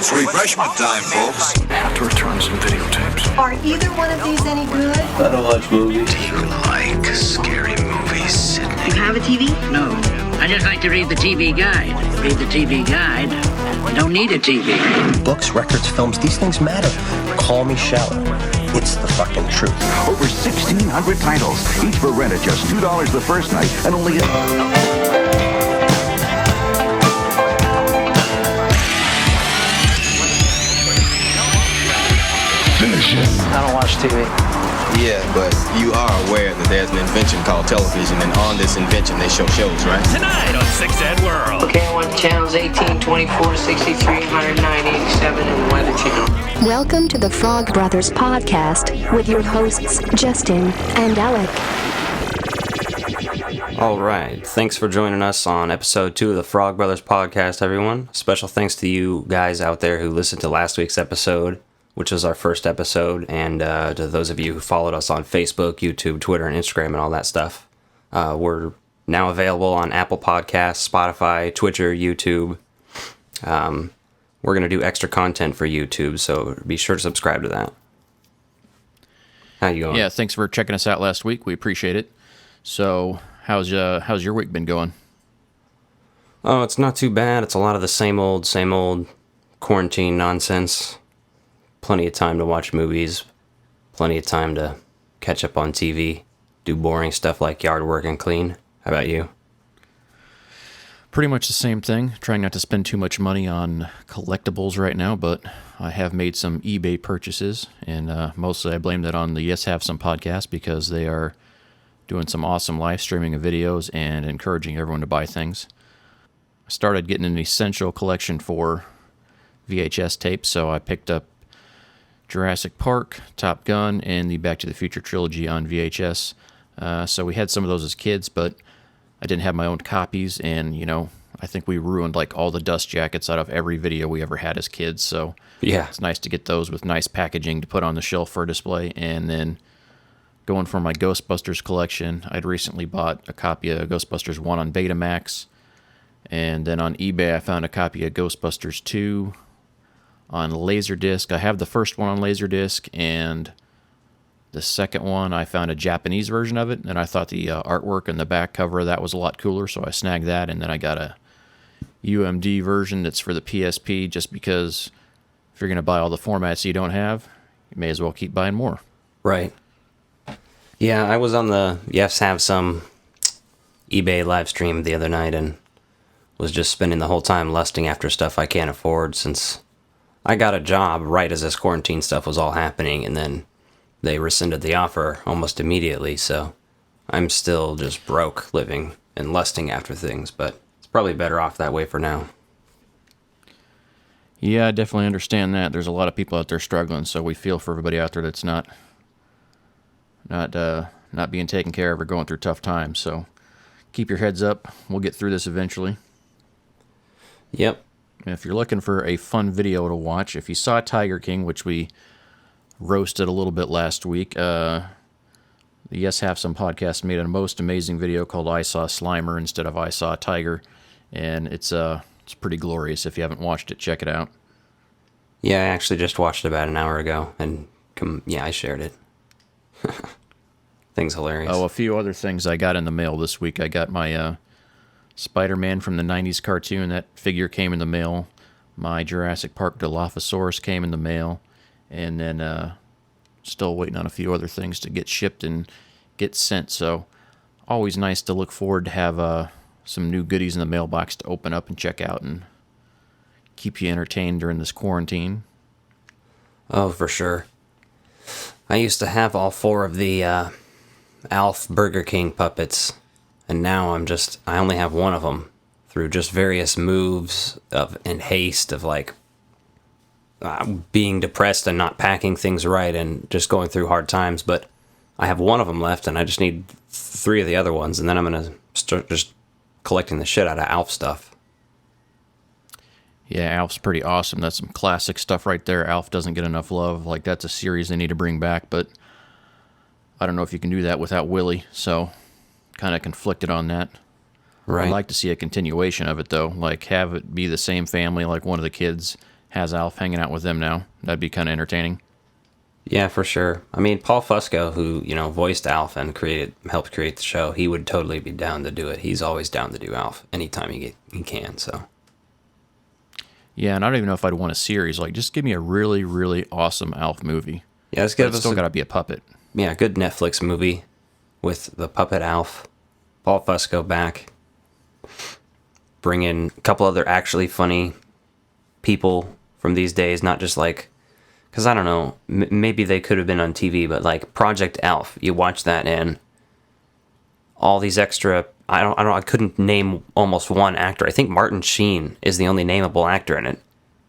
It's refreshment time, folks. I have to return some videotapes. Are either one of these any good? I don't watch movies. Do you like scary movies, Sydney? You have a TV? No. I just like to read the TV guide. Read the TV guide. Don't need a TV. Books, records, films, these things matter. Call me shallow. It's the fucking truth. Over 1,600 titles, each for rent at just $2 the first night, and only... I don't watch TV. Yeah, but you are aware that there's an invention called television, and on this invention they show shows, right? Tonight on 6 Ed World. Okay, I want channels 18, 24, 63, 109, 87, and the Weather Channel. Welcome to the Frog Brothers podcast with your hosts, Justin and Alec. All right, thanks for joining us on episode 2 of the Frog Brothers podcast, everyone. Special thanks to you guys out there who listened to last week's episode, which was our first episode, and to those of you who followed us on Facebook, YouTube, Twitter, and Instagram, and all that stuff. We're now available on Apple Podcasts, Spotify, Twitter, YouTube. We're going to do extra content for YouTube, so be sure to subscribe to that. How you going? Yeah, thanks for checking us out last week. We appreciate it. So, how's your week been going? Oh, it's not too bad. It's a lot of the same old quarantine nonsense. Plenty of time to watch movies, plenty of time to catch up on TV, do boring stuff like yard work and clean. How about you? Pretty much the same thing. Trying not to spend too much money on collectibles right now, but I have made some eBay purchases, and mostly I blame that on the Yes Have Some podcast because they are doing some awesome live streaming of videos and encouraging everyone to buy things. I started getting an essential collection for VHS tapes, so I picked up Jurassic Park, Top Gun, and the Back to the Future trilogy on VHS. So we had some of those as kids, but I didn't have my own copies, and, I think we ruined, all the dust jackets out of every video we ever had as kids, so yeah, it's nice to get those with nice packaging to put on the shelf for display. And then going for my Ghostbusters collection, I'd recently bought a copy of Ghostbusters 1 on Betamax, and then on eBay I found a copy of Ghostbusters 2 on Laserdisc. I have the first one on Laserdisc, and the second one I found a Japanese version of it, and I thought the artwork and the back cover of that was a lot cooler, so I snagged that. And then I got a UMD version that's for the PSP, just because if you're going to buy all the formats you don't have, you may as well keep buying more. Right. Yeah, I was on the Yes Have Some eBay live stream the other night and was just spending the whole time lusting after stuff I can't afford, since I got a job right as this quarantine stuff was all happening, and then they rescinded the offer almost immediately, so I'm still just broke living and lusting after things, but it's probably better off that way for now. Yeah, I definitely understand that. There's a lot of people out there struggling, so we feel for everybody out there that's not being taken care of or going through tough times, so keep your heads up. We'll get through this eventually. Yep. If you're looking for a fun video to watch, if you saw Tiger King, which we roasted a little bit last week, the Yes Have Some podcast made a most amazing video called I Saw Slimer instead of I Saw Tiger, and it's pretty glorious. If you haven't watched it, check it out. Yeah, I actually just watched it about an hour ago, and I shared it. Thing's hilarious. Oh, a few other things I got in the mail this week. I got my Spider-Man from the 90s cartoon. That figure came in the mail. My Jurassic Park Dilophosaurus came in the mail. And then still waiting on a few other things to get shipped and get sent. So always nice to look forward to have some new goodies in the mailbox to open up and check out and keep you entertained during this quarantine. Oh, for sure. I used to have all 4 of the Alf Burger King puppets, and now I only have one of them through just various moves and haste of being depressed and not packing things right and just going through hard times. But I have one of them left, and I just need 3 of the other ones, and then I'm going to start just collecting the shit out of Alf stuff. Yeah, Alf's pretty awesome. That's some classic stuff right there. Alf doesn't get enough love. That's a series they need to bring back, but I don't know if you can do that without Willie, so kind of conflicted on that. Right. I'd like to see a continuation of it, though. Have it be the same family, one of the kids has Alf hanging out with them now. That'd be kind of entertaining. Yeah, for sure. I mean, Paul Fusco, who, voiced Alf and helped create the show, he would totally be down to do it. He's always down to do Alf anytime he can, so. Yeah, and I don't even know if I'd want a series. Like, just give me a really, really awesome Alf movie. Yeah, let's give us still got to be a puppet. Yeah, good Netflix movie with the puppet Alf, Paul Fusco back, bring in a couple other actually funny people from these days, not just like, because I don't know, maybe they could have been on TV, but like Project Alf, you watch that and all these extra, I couldn't name almost one actor. I think Martin Sheen is the only nameable actor in it,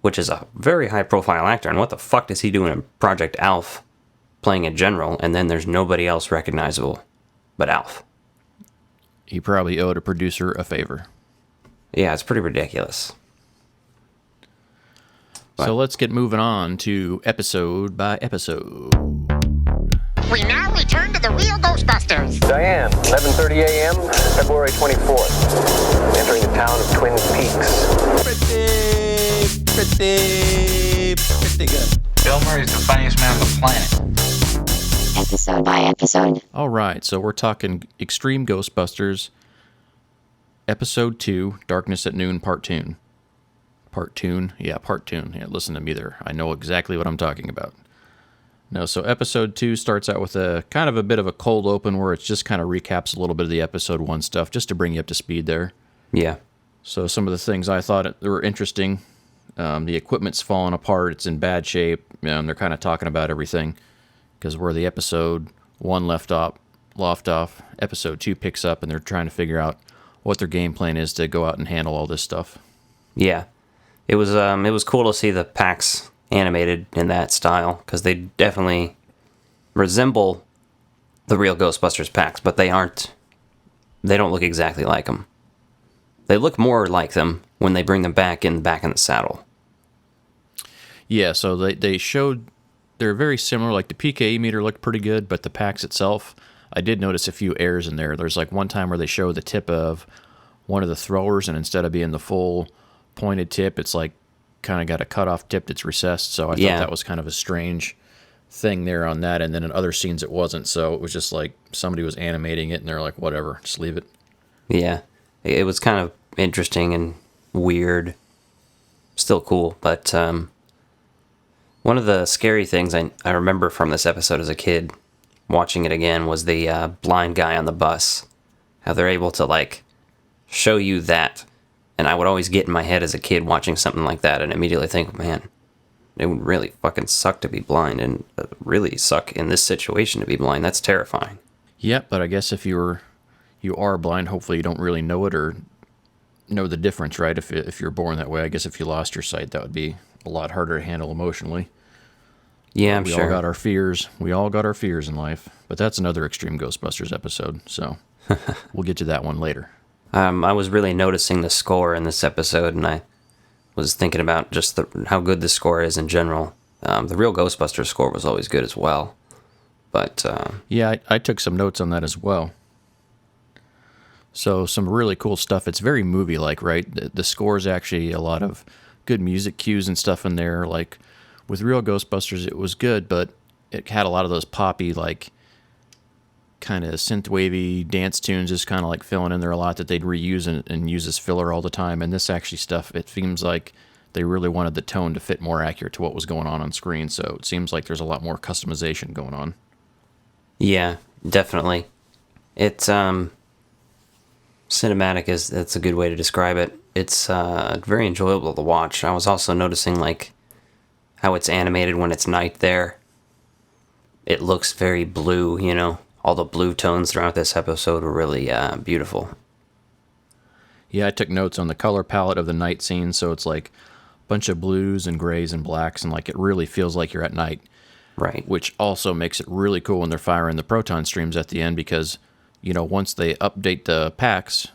which is a very high profile actor, and what the fuck does he do in Project Alf playing a general, and then there's nobody else recognizable but Alf. He probably owed a producer a favor. Yeah, it's pretty ridiculous. So let's get moving on to episode by episode. We now return to the real Ghostbusters. Diane, 11:30 a.m., February 24th. Entering the town of Twin Peaks. Pretty good. Bill Murray's the funniest man on the planet. Episode by episode. All right, so we're talking Extreme Ghostbusters, Episode 2, Darkness at Noon, Part 2. Part 2? Yeah, Part 2. Yeah, listen to me there. I know exactly what I'm talking about. No, so Episode 2 starts out with a kind of a bit of a cold open where it just kind of recaps a little bit of the Episode 1 stuff, just to bring you up to speed there. Yeah. So some of the things I thought were interesting. The equipment's falling apart. It's in bad shape. And they're kind of talking about everything. Because where the Episode 1 left off, Episode 2 picks up, and they're trying to figure out what their game plan is to go out and handle all this stuff. Yeah. It was cool to see the packs animated in that style, because they definitely resemble the real Ghostbusters packs, but they don't look exactly like them. They look more like them when they bring them back in the saddle. Yeah, so they showed they're very similar. Like the PKE meter looked pretty good, but the packs itself, I did notice a few errors in there. There's like one time where they show the tip of one of the throwers, and instead of being the full pointed tip, it's like kind of got a cut-off tip that's recessed. So I thought that was kind of a strange thing there on that. And then in other scenes it wasn't. So it was just like somebody was animating it, and they're like, whatever, just leave it. Yeah, it was kind of interesting and weird. Still cool, but one of the scary things I remember from this episode as a kid, watching it again, was the blind guy on the bus. How they're able to, like, show you that. And I would always get in my head as a kid watching something like that and immediately think, man, it would really fucking suck to be blind, and really suck in this situation to be blind. That's terrifying. Yeah, but I guess if you are blind, hopefully you don't really know it or know the difference, right? If you're born that way, I guess if you lost your sight, that would be a lot harder to handle emotionally. Yeah, I'm sure. We all got our fears. We all got our fears in life. But that's another Extreme Ghostbusters episode, so we'll get to that one later. I was really noticing the score in this episode, and I was thinking about just how good the score is in general. The real Ghostbusters score was always good as well. But yeah, I took some notes on that as well. So some really cool stuff. It's very movie-like, right? The score is actually a lot of good music cues and stuff in there. Like with real Ghostbusters, it was good, but it had a lot of those poppy, like kind of synth-wavy dance tunes, just kind of like filling in there a lot that they'd reuse and use as filler all the time. And this actually stuff, it seems like they really wanted the tone to fit more accurate to what was going on screen. So it seems like there's a lot more customization going on. Yeah, definitely. It's cinematic that's a good way to describe it. It's very enjoyable to watch. I was also noticing like how it's animated when it's night there. It looks very blue, you know. All the blue tones throughout this episode were really beautiful. Yeah, I took notes on the color palette of the night scene, so it's like a bunch of blues and grays and blacks, and like it really feels like you're at night. Right. Which also makes it really cool when they're firing the proton streams at the end, because, you know, once they update the packs,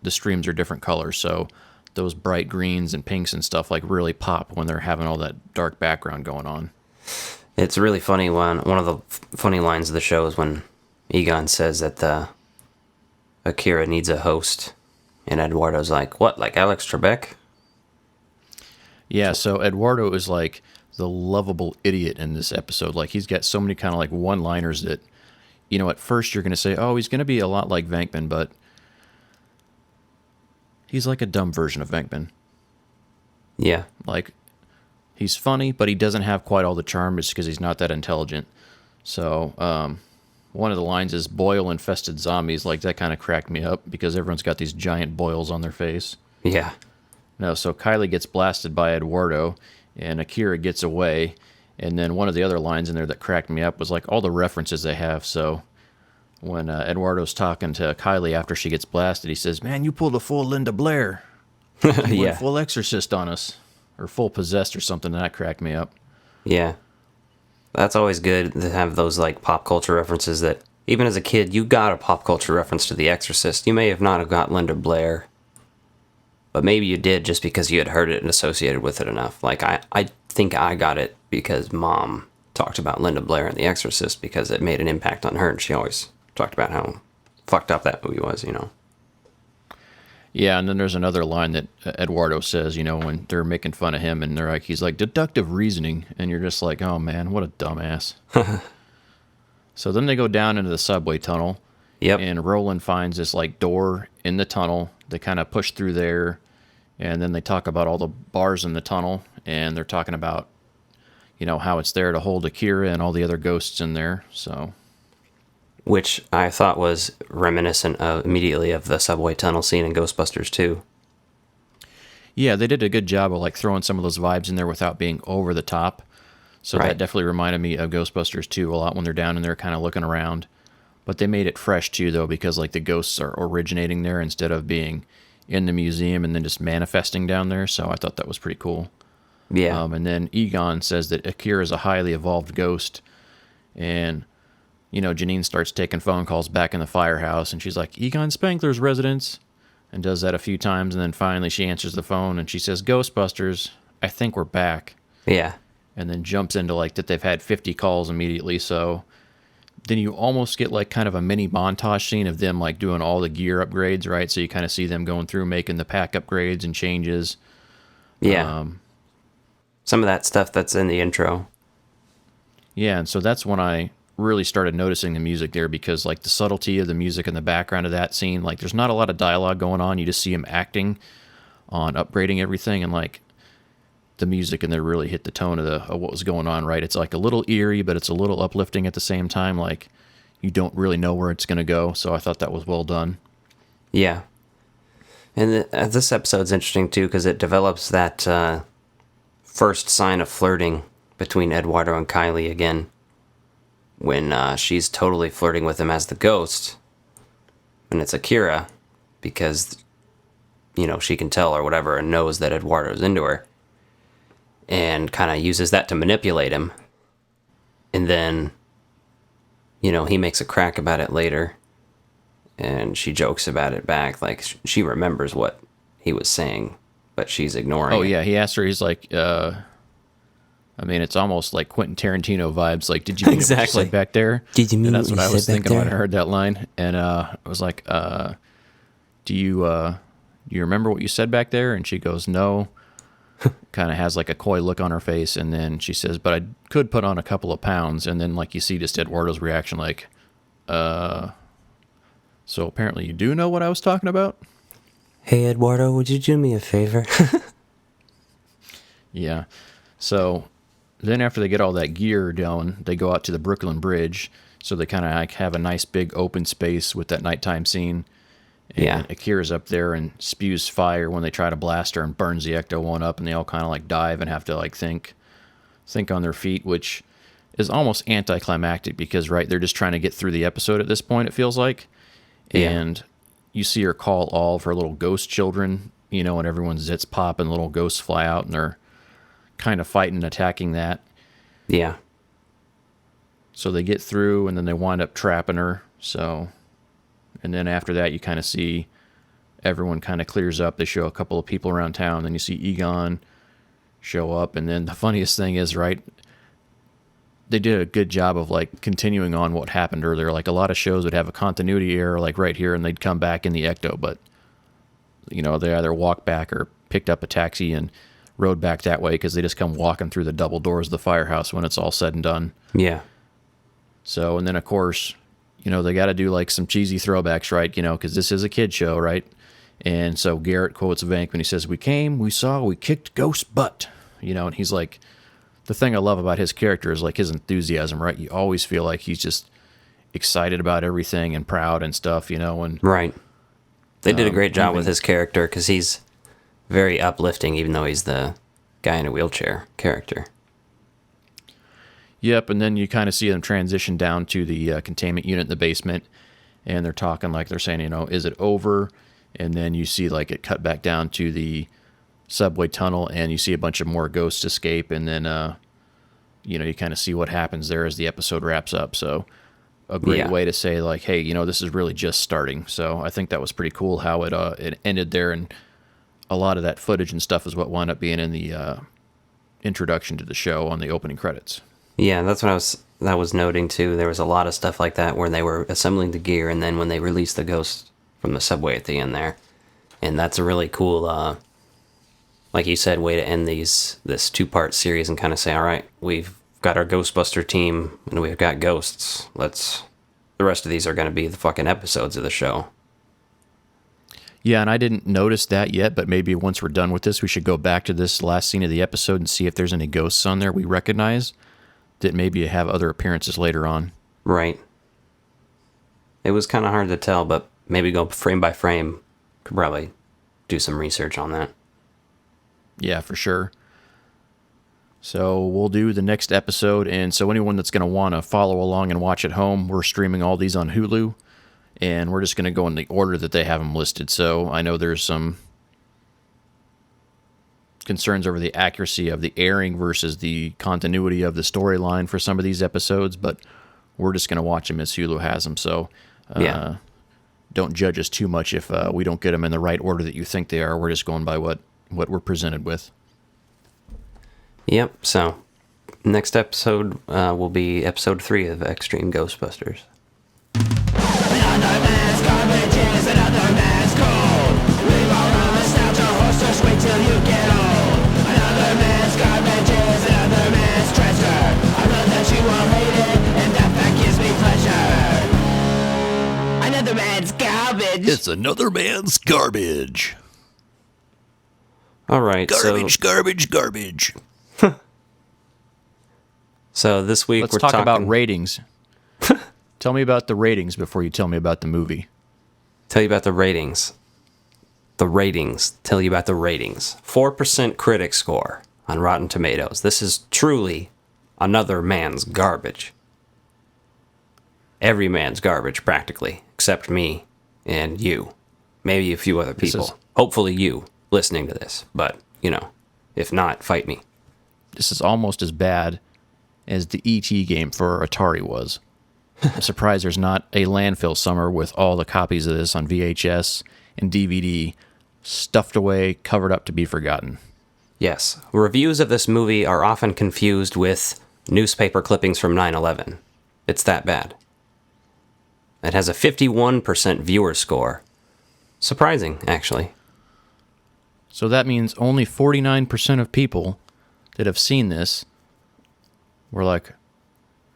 the streams are different colors, so those bright greens and pinks and stuff like really pop when they're having all that dark background going on. It's really funny one of the funny lines of the show is when Egon says that Akira needs a host, and Eduardo's like, what, like Alex Trebek? Yeah, so Eduardo is like the lovable idiot in this episode. Like, he's got so many kind of like one-liners that, you know, at first you're going to say, oh, he's going to be a lot like Venkman, but he's like a dumb version of Venkman. Yeah. Like, he's funny, but he doesn't have quite all the charm just because he's not that intelligent. So, one of the lines is boil-infested zombies. Like, that kind of cracked me up because everyone's got these giant boils on their face. Yeah. No, so Kylie gets blasted by Eduardo, and Akira gets away. And then one of the other lines in there that cracked me up was like all the references they have. So when Eduardo's talking to Kylie after she gets blasted, he says, "Man, you pulled a full Linda Blair. You went full Exorcist on us." Or full Possessed or something. That cracked me up. Yeah. That's always good to have those like pop culture references that even as a kid, you got a pop culture reference to The Exorcist. You may have not have got Linda Blair, but maybe you did just because you had heard it and associated with it enough. Like, I think I got it because Mom talked about Linda Blair and The Exorcist because it made an impact on her, and she always talked about how fucked up that movie was, you know. Yeah, and then there's another line that Eduardo says, you know, when they're making fun of him, and they're like, he's like, deductive reasoning, and you're just like, oh man, what a dumbass. So then they go down into the subway tunnel, and Roland finds this like door in the tunnel. They kind of push through there, and then they talk about all the bars in the tunnel, and they're talking about, you know, how it's there to hold Akira and all the other ghosts in there, so... Which I thought was reminiscent immediately of the subway tunnel scene in Ghostbusters 2. Yeah, they did a good job of like throwing some of those vibes in there without being over the top. So that definitely reminded me of Ghostbusters 2 a lot when they're down in there kind of looking around. But they made it fresh too, though, because like the ghosts are originating there instead of being in the museum and then just manifesting down there. So I thought that was pretty cool. Yeah. And then Egon says that Akira is a highly evolved ghost, and you know, Janine starts taking phone calls back in the firehouse, and she's like, Egon Spengler's residence, and does that a few times, and then finally she answers the phone, and she says, Ghostbusters, I think we're back. Yeah. And then jumps into, like, that they've had 50 calls immediately, so then you almost get, like, kind of a mini montage scene of them, like, doing all the gear upgrades, right? So you kind of see them going through, making the pack upgrades and changes. Yeah. Some of that stuff that's in the intro. Yeah, and so that's when I really started noticing the music there, because like the subtlety of the music in the background of that scene, like there's not a lot of dialogue going on, you just see him acting on upgrading everything, and like the music in there really hit the tone of what was going on, right? It's like a little eerie, but it's a little uplifting at the same time, like you don't really know where it's going to go, so I thought that was well done. Yeah. And this episode's interesting too, because it develops that first sign of flirting between Eduardo and Kylie again, when she's totally flirting with him as the ghost, and it's Akira, because, you know, she can tell or whatever and knows that Eduardo's into her, and kind of uses that to manipulate him. And then, you know, he makes a crack about it later, and she jokes about it back, like she remembers what he was saying, but she's ignoring it. Oh yeah, he asked her, he's like, I mean, it's almost like Quentin Tarantino vibes. Like, did you mean what you said back there? Did you mean that's what I you was said thinking back when I heard that line. And I was like, do you remember what you said back there? And she goes, no. Kind of has like a coy look on her face. And then she says, but I could put on a couple of pounds. And then like you see just Eduardo's reaction, like, so apparently you do know what I was talking about? Hey, Eduardo, would you do me a favor? Yeah. So then after they get all that gear done, they go out to the Brooklyn Bridge. So they kind of like have a nice big open space with that nighttime scene. And Akira's up there and spews fire when they try to blast her and burns the Ecto-1 up, and they all kind of like dive and have to like think on their feet, which is almost anticlimactic because, right, they're just trying to get through the episode at this point, it feels like. Yeah. And you see her call all of her little ghost children, you know, and everyone's zits pop and little ghosts fly out, and they're kind of fighting and attacking that. Yeah. So they get through, and then they wind up trapping her. So, and then after that, you kind of see everyone kind of clears up. They show a couple of people around town. Then you see Egon show up. And then the funniest thing is, right, they did a good job of like continuing on what happened earlier. Like a lot of shows would have a continuity error like right here, and they'd come back in the Ecto, but you know, they either walked back or picked up a taxi, and rode back that way because they just come walking through the double doors of the firehouse when it's all said and done. Yeah. So, and then of course, they got to do like some cheesy throwbacks, right? Because this is a kid show, right? And so Garrett quotes Vank when he says, "We came, we saw, we kicked ghost butt." And he's like, the thing I love about his character is like his enthusiasm, right? You always feel like he's just excited about everything and proud and stuff, and right. They did a great job with his character because he's very uplifting, even though he's the guy in a wheelchair character. Yep, and then you kind of see them transition down to the containment unit in the basement, and they're talking like they're saying, is it over? And then you see like it cut back down to the subway tunnel, and you see a bunch of more ghosts escape, and then you kind of see what happens there as the episode wraps up. So a great way to say like, hey, this is really just starting. So I think that was pretty cool how it ended there, and a lot of that footage and stuff is what wound up being in the introduction to the show on the opening credits. Yeah, that's what I was noting too. There was a lot of stuff like that where they were assembling the gear, and then when they released the ghost from the subway at the end there, and that's a really cool, like you said, way to end this 2-part series and kind of say, all right, we've got our Ghostbuster team and we've got ghosts. The rest of these are going to be the fucking episodes of the show. Yeah, and I didn't notice that yet, but maybe once we're done with this, we should go back to this last scene of the episode and see if there's any ghosts on there we recognize that maybe have other appearances later on. Right. It was kind of hard to tell, but maybe go frame by frame. Could probably do some research on that. Yeah, for sure. So we'll do the next episode, and so anyone that's going to want to follow along and watch at home, we're streaming all these on Hulu, and we're just going to go in the order that they have them listed. So I know there's some concerns over the accuracy of the airing versus the continuity of the storyline for some of these episodes, but we're just going to watch them as Hulu has them. So don't judge us too much if we don't get them in the right order that you think they are. We're just going by what we're presented with. Yep, so next episode will be episode 3 of Extreme Ghostbusters. Another man's garbage. It's another man's garbage. All right, garbage. So this week let's talk about ratings. Tell me about the ratings before you tell me about the movie. Tell you about the ratings. Tell you about the ratings. 4% critic score on Rotten Tomatoes. This is truly another man's garbage. Every man's garbage, practically, except me and you. Maybe a few other people. Hopefully you listening to this. But, if not, fight me. This is almost as bad as the E.T. game for Atari was. I'm surprised there's not a landfill somewhere with all the copies of this on VHS and DVD stuffed away, covered up to be forgotten. Yes. Reviews of this movie are often confused with newspaper clippings from 9/11. It's that bad. It has a 51% viewer score. Surprising, actually. So that means only 49% of people that have seen this were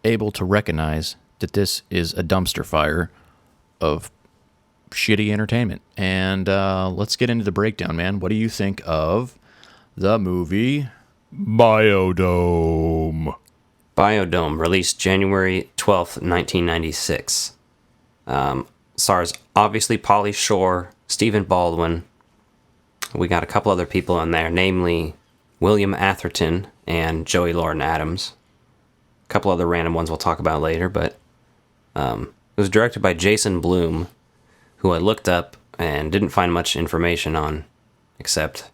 able to recognize that this is a dumpster fire of shitty entertainment. And let's get into the breakdown, man. What do you think of the movie Biodome? Biodome, released January 12th, 1996. Stars obviously Pauly Shore, Stephen Baldwin. We got a couple other people in there, namely William Atherton and Joey Lauren Adams. A couple other random ones we'll talk about later, but it was directed by Jason Blum, who I looked up and didn't find much information on, except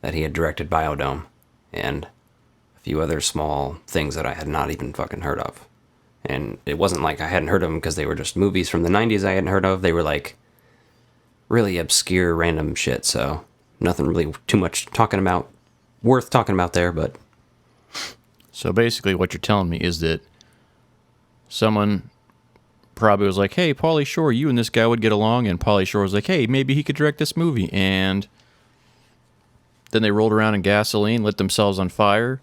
that he had directed Biodome and a few other small things that I had not even fucking heard of. And it wasn't like I hadn't heard of them because they were just movies from the 90s I hadn't heard of. They were really obscure random shit, so nothing really too much worth talking about there, but... So basically what you're telling me is that someone probably was like, hey, Pauly Shore, you and this guy would get along, and Pauly Shore was like, hey, maybe he could direct this movie, and then they rolled around in gasoline, lit themselves on fire,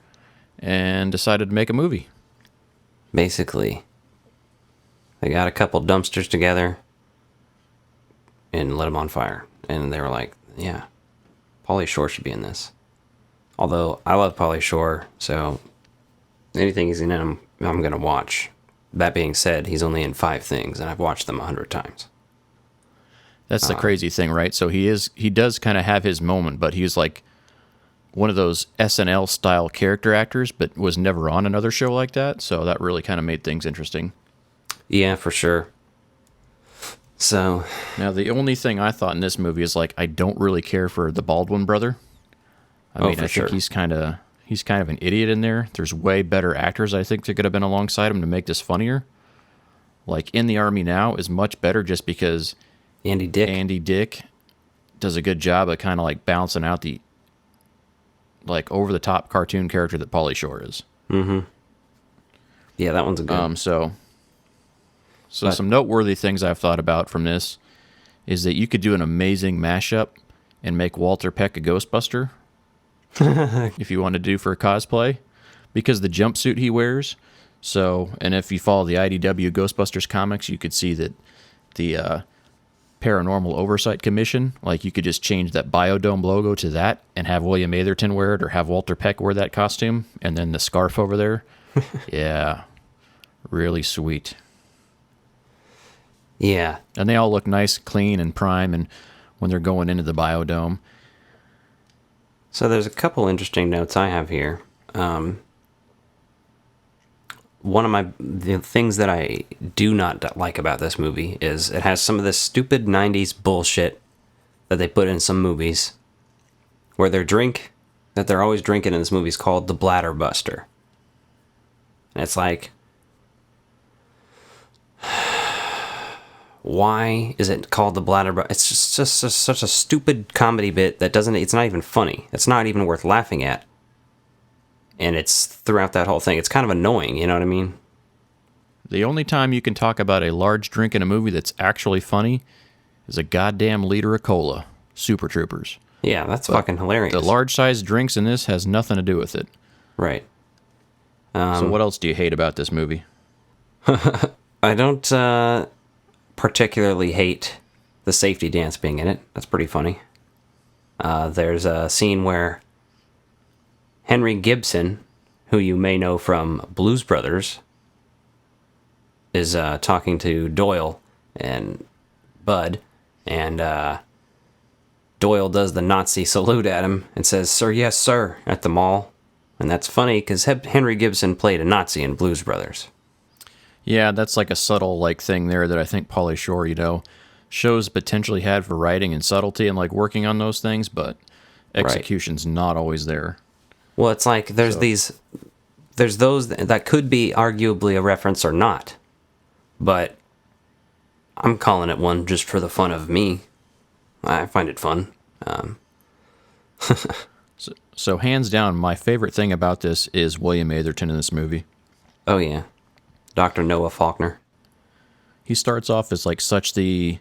and decided to make a movie. Basically, they got a couple dumpsters together and lit them on fire. And they were like, yeah, Pauly Shore should be in this. Although, I love Pauly Shore, so anything he's in, I'm going to watch. That being said, he's only in 5 things, and I've watched them 100 times. That's the crazy thing, right? So he does kind of have his moment, but he's like one of those SNL-style character actors, but was never on another show like that, so that really kind of made things interesting. Yeah, for sure. So now the only thing I thought in this movie is like I don't really care for the Baldwin brother. I think he's kind of an idiot in there. There's way better actors I think that could have been alongside him to make this funnier. Like In the Army Now is much better just because Andy Dick does a good job of kind of like balancing out the like over the top cartoon character that Pauly Shore is. Mm-hmm. Yeah, that one's a good. So some noteworthy things I've thought about from this is that you could do an amazing mashup and make Walter Peck a Ghostbuster if you want to do for a cosplay, because the jumpsuit he wears. So, and if you follow the IDW Ghostbusters comics, you could see that the Paranormal Oversight Commission, like you could just change that Biodome logo to that and have William Atherton wear it, or have Walter Peck wear that costume, and then the scarf over there. Yeah, really sweet. Yeah. And they all look nice, clean, and prime, and when they're going into the Biodome. So there's a couple interesting notes I have here. One of the things that I do not like about this movie is it has some of this stupid 90s bullshit that they put in some movies where their drink that they're always drinking in this movie is called the Bladder Buster. And it's like, why is it called the Bladder Buster? It's just such a stupid comedy bit that it's not even funny. It's not even worth laughing at. And it's throughout that whole thing. It's kind of annoying, you know what I mean? The only time you can talk about a large drink in a movie that's actually funny is a goddamn liter of cola. Super Troopers. Yeah, that's fucking hilarious. The large-sized drinks in this has nothing to do with it. Right. So what else do you hate about this movie? I don't particularly hate the safety dance being in it. That's pretty funny. There's a scene where Henry Gibson, who you may know from Blues Brothers, is talking to Doyle and Bud, and Doyle does the Nazi salute at him and says, "Sir, yes, sir," at the mall. And that's funny because Henry Gibson played a Nazi in Blues Brothers. Yeah, that's like a subtle like thing there that I think Pauly Shore, shows potentially had for writing and subtlety and like working on those things, but execution's not always there. Well, it's like there's those that could be arguably a reference or not, but I'm calling it one just for the fun of me. I find it fun. So hands down, my favorite thing about this is William Atherton in this movie. Oh yeah, Dr. Noah Faulkner. He starts off as like such the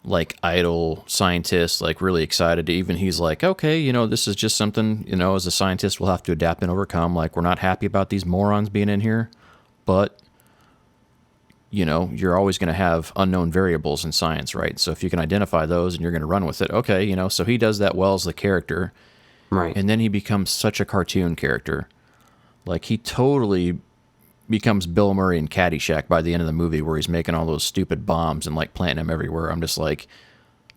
like idle scientist, like really excited. He's like, okay, this is just something, as a scientist we'll have to adapt and overcome. Like, we're not happy about these morons being in here, but you're always going to have unknown variables in science, right? So if you can identify those and you're going to run with it, okay, so he does that well as the character. Right. And then he becomes such a cartoon character. Like, he totally becomes Bill Murray in Caddyshack by the end of the movie, where he's making all those stupid bombs and like planting them everywhere. I'm just like,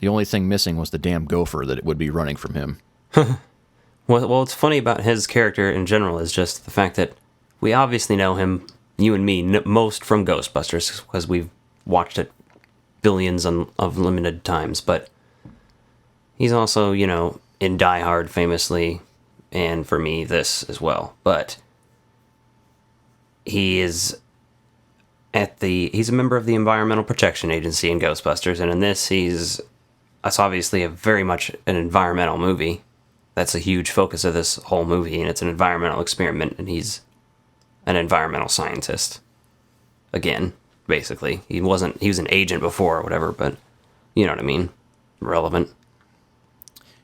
the only thing missing was the damn gopher that it would be running from him. Well, what's funny about his character in general is just the fact that we obviously know him, you and me, most from Ghostbusters, because we've watched it billions of limited times, but he's also, in Die Hard famously, and for me, this as well. But he's a member of the Environmental Protection Agency in Ghostbusters, and in this, it's obviously very much an environmental movie. That's a huge focus of this whole movie, and it's an environmental experiment, and he's an environmental scientist. Again, basically. He was an agent before or whatever, but you know what I mean. Relevant.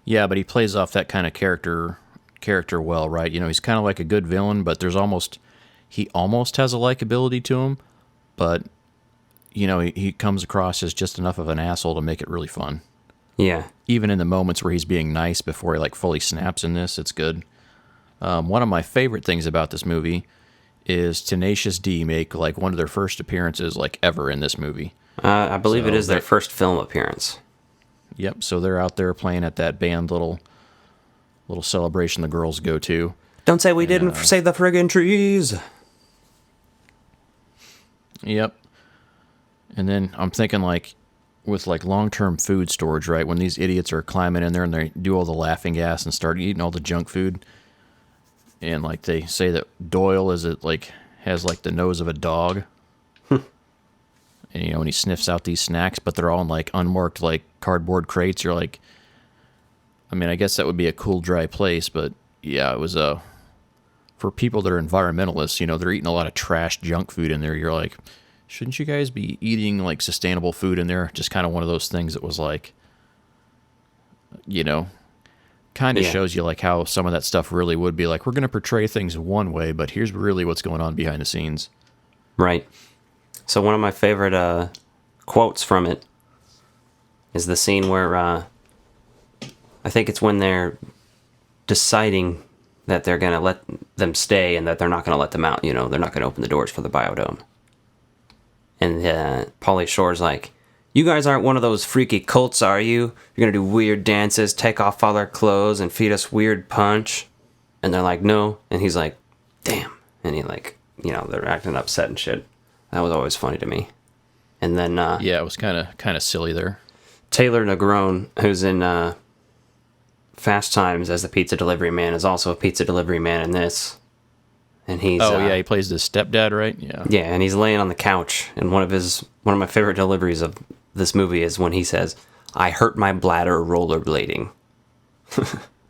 Yeah, but he plays off that kind of character well, right? You know, he's kind of like a good villain, but he almost has a likability to him, but you know, he comes across as just enough of an asshole to make it really fun. Yeah. Even in the moments where he's being nice before he like fully snaps in this, it's good. One of my favorite things about this movie is Tenacious D make like one of their first appearances like ever in this movie. I believe it is their first film appearance. Yep, so they're out there playing at that band little celebration the girls go to. Don't say we didn't save the friggin' trees. Yep. And then I'm thinking like with like long-term food storage, right? When these idiots are climbing in there and they do all the laughing gas and start eating all the junk food, and like they say that Doyle has like the nose of a dog. And you know, when he sniffs out these snacks, but they're all in like unmarked like cardboard crates, you're like, I mean, I guess that would be a cool, dry place, but yeah, it was for people that are environmentalists, you know, they're eating a lot of trash junk food in there. You're like, shouldn't you guys be eating like sustainable food in there? Just kind of one of those things that was like, you know, kind of shows you like how some of that stuff really would be like, we're going to portray things one way, but here's really what's going on behind the scenes. Right. So one of my favorite quotes from it is the scene where I think it's when they're deciding that they're going to let them stay and that they're not going to let them out. You know, they're not going to open the doors for the biodome. And Pauly Shore's like, you guys aren't one of those freaky cults, are you? You're going to do weird dances, take off all our clothes, and feed us weird punch? And they're like, no. And he's like, damn. And he like, you know, they're acting upset and shit. That was always funny to me. And then yeah, it was kind of silly there. Taylor Negron, who's in Fast Times as the pizza delivery man, is also a pizza delivery man in this. And he's he plays the stepdad, right? Yeah. Yeah, and he's laying on the couch, and one of my favorite deliveries of this movie is when he says, "I hurt my bladder rollerblading."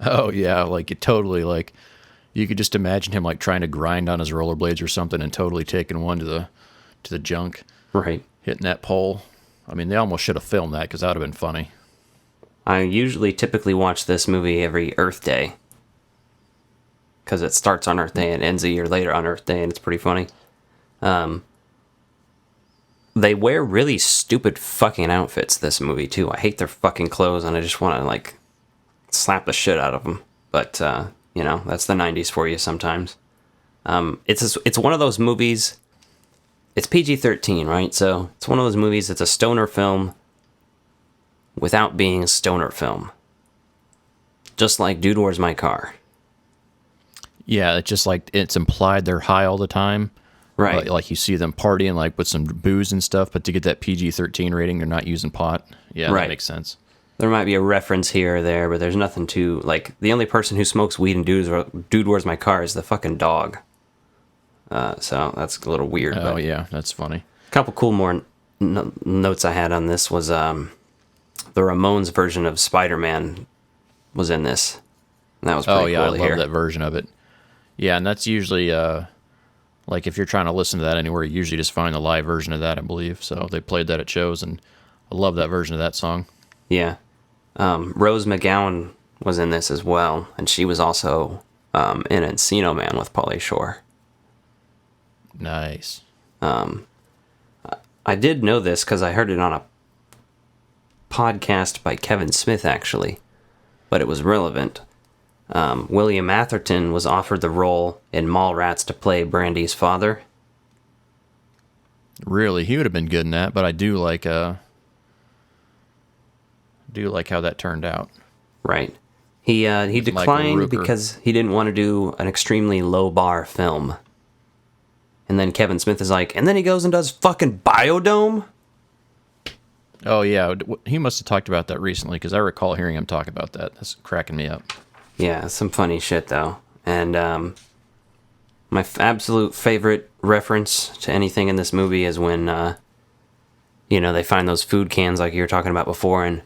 Oh yeah, like it totally like you could just imagine him like trying to grind on his rollerblades or something and totally taking one to the junk. Right. Hitting that pole. I mean, they almost should have filmed that because that would have been funny. I typically watch this movie every Earth Day because it starts on Earth Day and ends a year later on Earth Day, and it's pretty funny. They wear really stupid fucking outfits this movie too. I hate their fucking clothes, and I just want to like slap the shit out of them. But you know, that's the 90s for you sometimes. It's one of those movies. It's PG-13, right? So it's one of those movies that's a stoner film without being a stoner film. Just like Dude, Where's My Car? Yeah, it's just like it's implied they're high all the time. Right. Like you see them partying like with some booze and stuff, but to get that PG-13 rating, they're not using pot. Yeah, right. That makes sense. There might be a reference here or there, but there's nothing to, like, the only person who smokes weed in Dude, Where's My Car is the fucking dog. So that's a little weird. Oh, yeah, that's funny. A couple cool more notes I had on this was the Ramones version of Spider-Man was in this. And that was pretty cool to hear. I love that version of it. Yeah, and that's usually, like, if you're trying to listen to that anywhere, you usually just find the live version of that, I believe. So they played that at shows, and I love that version of that song. Yeah. Rose McGowan was in this as well, and she was also in Encino Man with Pauly Shore. Nice. I did know this because I heard it on a podcast by Kevin Smith, actually, but it was relevant. William Atherton was offered the role in Mallrats to play Brandy's father. Really? He would have been good in that, but I do like how that turned out. Right. He declined because he didn't want to do an extremely low bar film. And then Kevin Smith is like, and then he goes and does fucking Biodome? Oh, yeah. He must have talked about that recently, because I recall hearing him talk about that. That's cracking me up. Yeah, some funny shit, though. And my absolute favorite reference to anything in this movie is when, they find those food cans like you were talking about before, and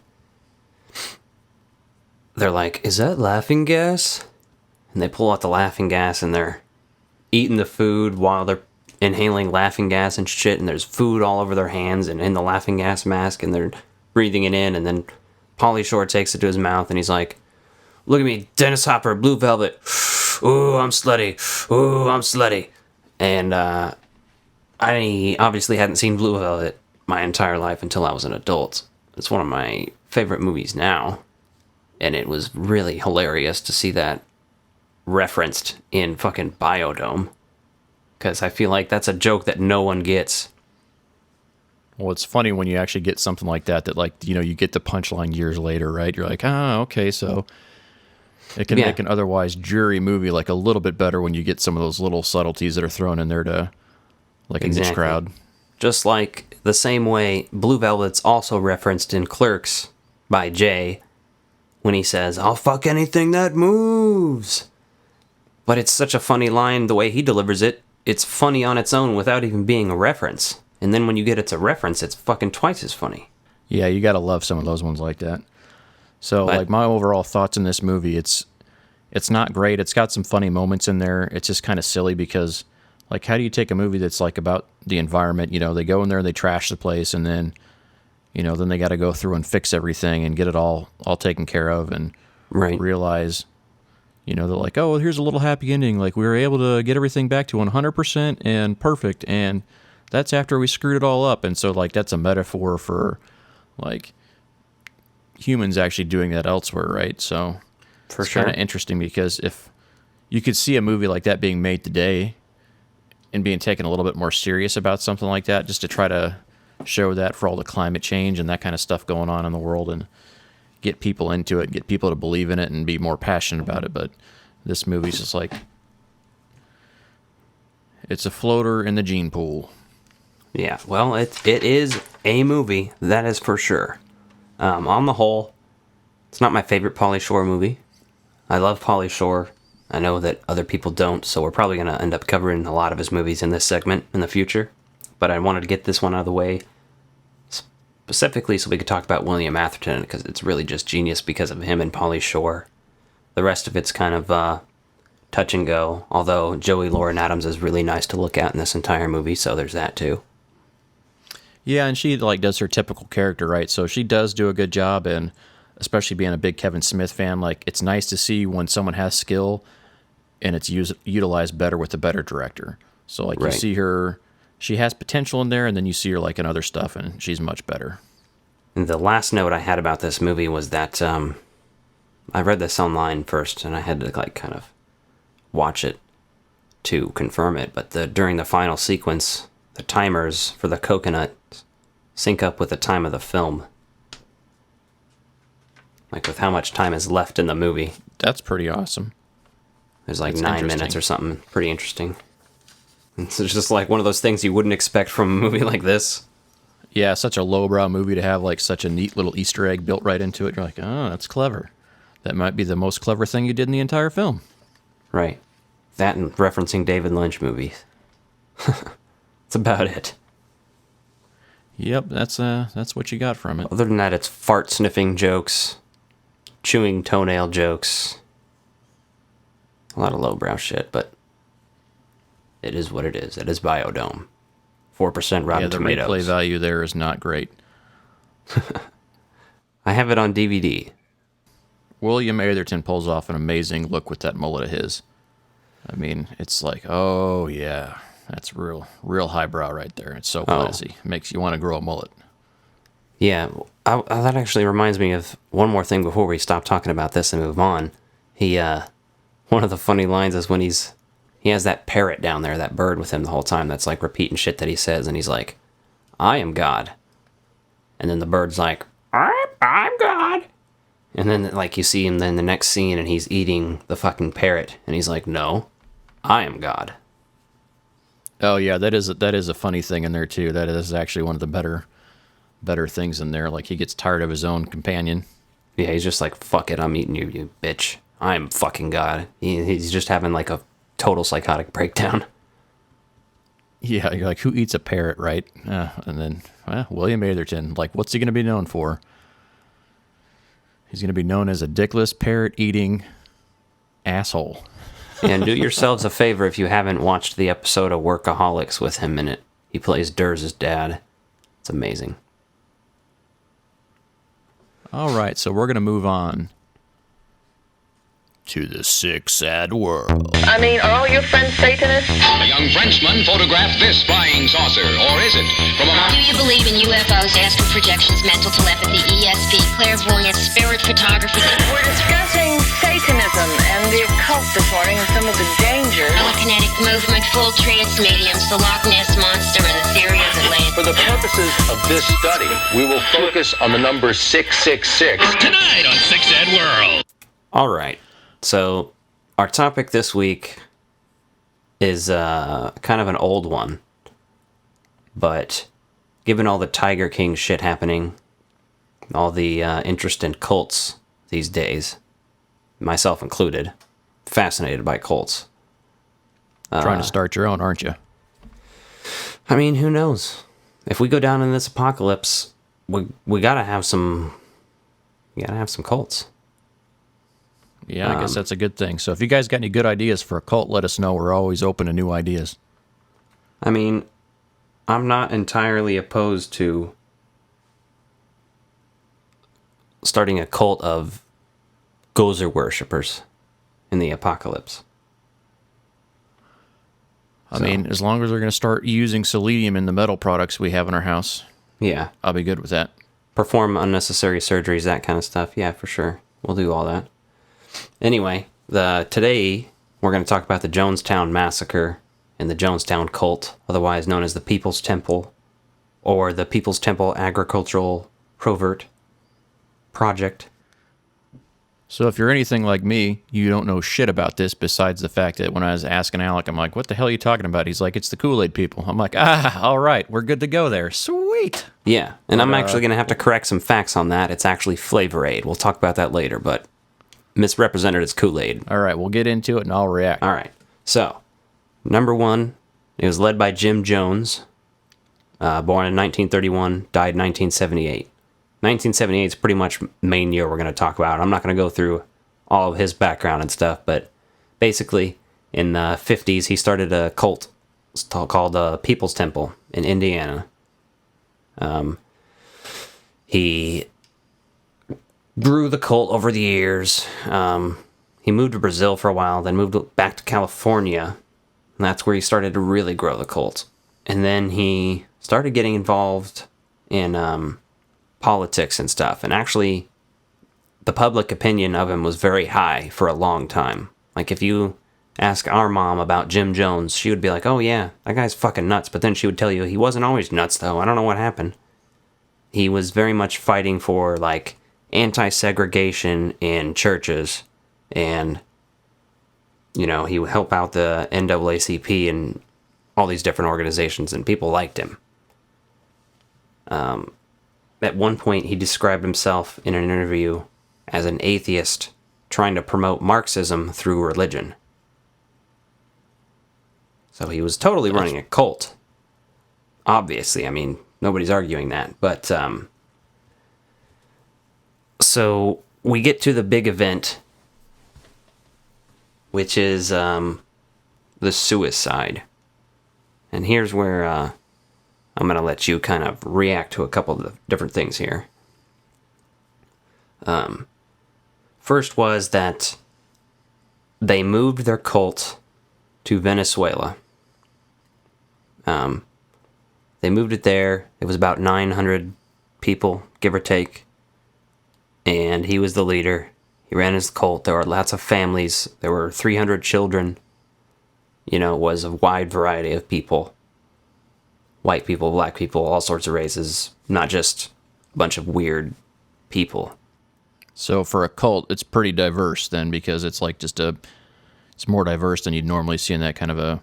they're like, is that laughing gas? And they pull out the laughing gas, and they're eating the food while they're inhaling laughing gas and shit, and there's food all over their hands and in the laughing gas mask, and they're breathing it in, and then Pauly Shore takes it to his mouth, and he's like, look at me, Dennis Hopper, Blue Velvet. Ooh, I'm slutty. Ooh, I'm slutty. And I obviously hadn't seen Blue Velvet my entire life until I was an adult. It's one of my favorite movies now. And it was really hilarious to see that referenced in fucking Biodome. Because I feel like that's a joke that no one gets. Well, it's funny when you actually get something like that, like, you know, you get the punchline years later, right? You're like, okay, so it can make an otherwise dreary movie like a little bit better when you get some of those little subtleties that are thrown in there to, like, a niche crowd. Just like the same way Blue Velvet's also referenced in Clerks by Jay when he says, I'll fuck anything that moves. But it's such a funny line the way he delivers it. It's funny on its own without even being a reference. And then when you get it's a reference, it's fucking twice as funny. Yeah, you gotta love some of those ones like that. So, like, my overall thoughts in this movie, it's not great. It's got some funny moments in there. It's just kind of silly because, like, how do you take a movie that's, like, about the environment? You know, they go in there, they trash the place, and then, you know, then they got to go through and fix everything and get it all taken care of and realize, you know, they're like, oh, well, here's a little happy ending. Like, we were able to get everything back to 100% and perfect, and that's after we screwed it all up. And so, like, that's a metaphor for, like, humans actually doing that elsewhere, right? So for it's sure, kind of interesting because if you could see a movie like that being made today and being taken a little bit more serious about something like that, just to try to show that for all the climate change and that kind of stuff going on in the world and get people into it, get people to believe in it and be more passionate about it. But this movie's just like, it's a floater in the gene pool. Yeah, well, it is a movie, that is for sure. On the whole, it's not my favorite Pauly Shore movie. I love Pauly Shore. I know that other people don't, so we're probably going to end up covering a lot of his movies in this segment in the future. But I wanted to get this one out of the way specifically so we could talk about William Atherton, because it's really just genius because of him and Pauly Shore. The rest of it's kind of touch and go, although Joey Lauren Adams is really nice to look at in this entire movie, so there's that too. Yeah, and she, like, does her typical character, right? So she does do a good job, and especially being a big Kevin Smith fan, like, it's nice to see when someone has skill and it's utilized better with a better director. So, like, you see her, she has potential in there, and then you see her, like, in other stuff, and she's much better. And the last note I had about this movie was that I read this online first, and I had to, like, kind of watch it to confirm it, but during the final sequence, the timers for the coconut sync up with the time of the film. Like, with how much time is left in the movie. That's pretty awesome. There's like 9 minutes or something. Pretty interesting. It's just like one of those things you wouldn't expect from a movie like this. Yeah, such a lowbrow movie to have, like, such a neat little Easter egg built right into it. You're like, oh, that's clever. That might be the most clever thing you did in the entire film. Right. That and referencing David Lynch movies. That's about it. Yep, that's what you got from it. Other than that, it's fart sniffing jokes, chewing toenail jokes, a lot of lowbrow shit, but it is what it is. It is Biodome. 4% Rotten Tomatoes. The replay value there is not great. I have it on DVD. William Atherton pulls off an amazing look with that mullet of his. I mean, it's like, oh yeah, that's real highbrow right there. It's so classy. It makes you want to grow a mullet. Yeah, that actually reminds me of one more thing before we stop talking about this and move on. One of the funny lines is when he has that parrot down there, that bird with him the whole time that's like repeating shit that he says, and he's like, I am God. And then the bird's like, I'm God. And then, like, you see him then the next scene and he's eating the fucking parrot, and he's like, no, I am God. Oh yeah, that is a funny thing in there too. That is actually one of the better things in there. Like, he gets tired of his own companion. Yeah, he's just like, fuck it, I'm eating you, you bitch. I'm fucking God. He's just having like a total psychotic breakdown. Yeah, you're like, who eats a parrot, right? And then, William Atherton, like, what's he going to be known for? He's going to be known as a dickless, parrot-eating asshole. And do yourselves a favor if you haven't watched the episode of Workaholics with him in it. He plays Durz's dad. It's amazing. All right, so we're going to move on to the sick, sad world. I mean, are all your friends Satanists? A young Frenchman photographed this flying saucer, or is it? From a Do you believe in UFOs, astral projections, mental telepathy, ESP, clairvoyance, spirit photography? We're discussing Satanism and the occult this morning and some of the dangers. Telekinetic movement, full trance mediums, the Loch Ness Monster, and the theory of Atlantis. For the purposes of this study, we will focus on the number 666. Tonight on Sick Sad World. All right. So, our topic this week is kind of an old one. But, given all the Tiger King shit happening, all the interest in cults these days, myself included, fascinated by cults. Trying to start your own, aren't you? I mean, who knows? If we go down in this apocalypse, we gotta have some... You gotta have some cults. Yeah, I guess that's a good thing. So if you guys got any good ideas for a cult, let us know. We're always open to new ideas. I mean, I'm not entirely opposed to starting a cult of Gozer worshippers in the apocalypse. I mean, as long as they're going to start using selenium in the metal products we have in our house, yeah, I'll be good with that. Perform unnecessary surgeries, that kind of stuff. Yeah, for sure. We'll do all that. Anyway, today we're going to talk about the Jonestown Massacre and the Jonestown Cult, otherwise known as the People's Temple, or the People's Temple Agricultural Covert Project. So if you're anything like me, you don't know shit about this besides the fact that when I was asking Alec, I'm like, what the hell are you talking about? He's like, it's the Kool-Aid people. I'm like, all right, we're good to go there. Sweet. Yeah, and I'm actually going to have to correct some facts on that. It's actually Flavor Aid. We'll talk about that later, but misrepresented as Kool-Aid. All right, we'll get into it and I'll react. All right. So, number one, it was led by Jim Jones, born in 1931, died in 1978. 1978 is pretty much the main year we're going to talk about. I'm not going to go through all of his background and stuff, but basically, in the 50s, he started a cult called People's Temple in Indiana. He grew the cult over the years. He moved to Brazil for a while, then moved back to California, and that's where he started to really grow the cult. And then he started getting involved in politics and stuff, and actually, the public opinion of him was very high for a long time. Like, if you ask our mom about Jim Jones, she would be like, oh yeah, that guy's fucking nuts, but then she would tell you, he wasn't always nuts though, I don't know what happened. He was very much fighting for, like, anti-segregation in churches, and, you know, he would help out the NAACP and all these different organizations, and people liked him. At one point, he described himself in an interview as an atheist trying to promote Marxism through religion. So he was totally running a cult. Obviously, I mean, nobody's arguing that, but, so we get to the big event, which is the suicide. And here's where I'm going to let you kind of react to a couple of the different things here. First was that they moved their cult to Venezuela. They moved it there. It was about 900 people, give or take. And he was the leader. He ran his cult. There were lots of families. There were 300 children. You know, it was a wide variety of people. White people, black people, all sorts of races. Not just a bunch of weird people. So for a cult, it's pretty diverse then, because it's like just it's more diverse than you'd normally see in that kind of a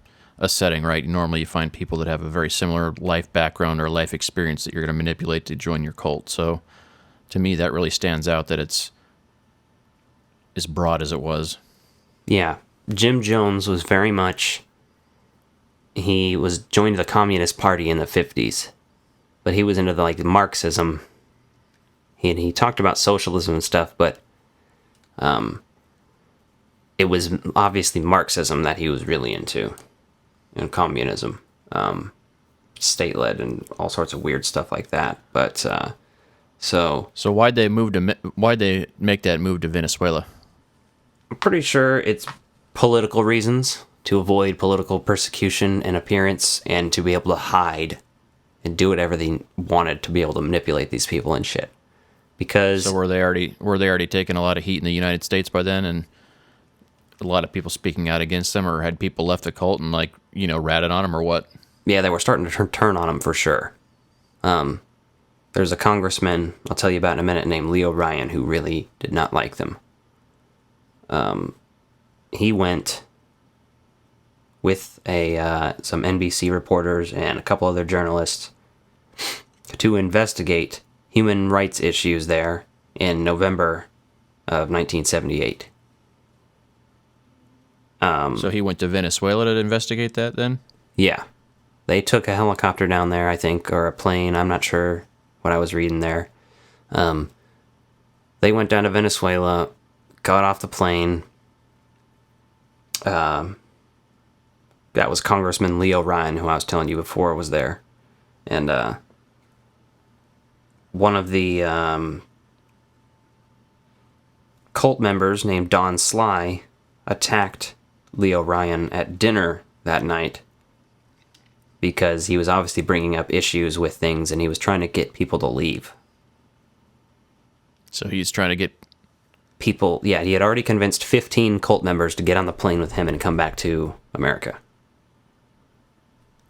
setting, right? Normally you find people that have a very similar life background or life experience that you're going to manipulate to join your cult. So to me, that really stands out that it's as broad as it was. Yeah. Jim Jones was very much... He was joined the Communist Party in the 50s. But he was into the Marxism. He talked about socialism and stuff, but it was obviously Marxism that he was really into. And communism. State-led and all sorts of weird stuff like that. But, so why'd they make that move to Venezuela? I'm pretty sure it's political reasons, to avoid political persecution and appearance, and to be able to hide and do whatever they wanted to be able to manipulate these people and shit. Because so were they already taking a lot of heat in the United States by then, and a lot of people speaking out against them, or had people left the cult and ratted on them, or what? Yeah, they were starting to turn on them for sure. There's a congressman I'll tell you about in a minute named Leo Ryan who really did not like them. He went with some NBC reporters and a couple other journalists to investigate human rights issues there in November of 1978. So he went to Venezuela to investigate that then? Yeah. They took a helicopter down there, I think, or a plane. I'm not sure what I was reading there. They went down to Venezuela, got off the plane. That was Congressman Leo Ryan, who I was telling you before was there. And one of the cult members named Don Sly attacked Leo Ryan at dinner that night because he was obviously bringing up issues with things and he was trying to get people to leave. So he's trying to get people... Yeah, he had already convinced 15 cult members to get on the plane with him and come back to America.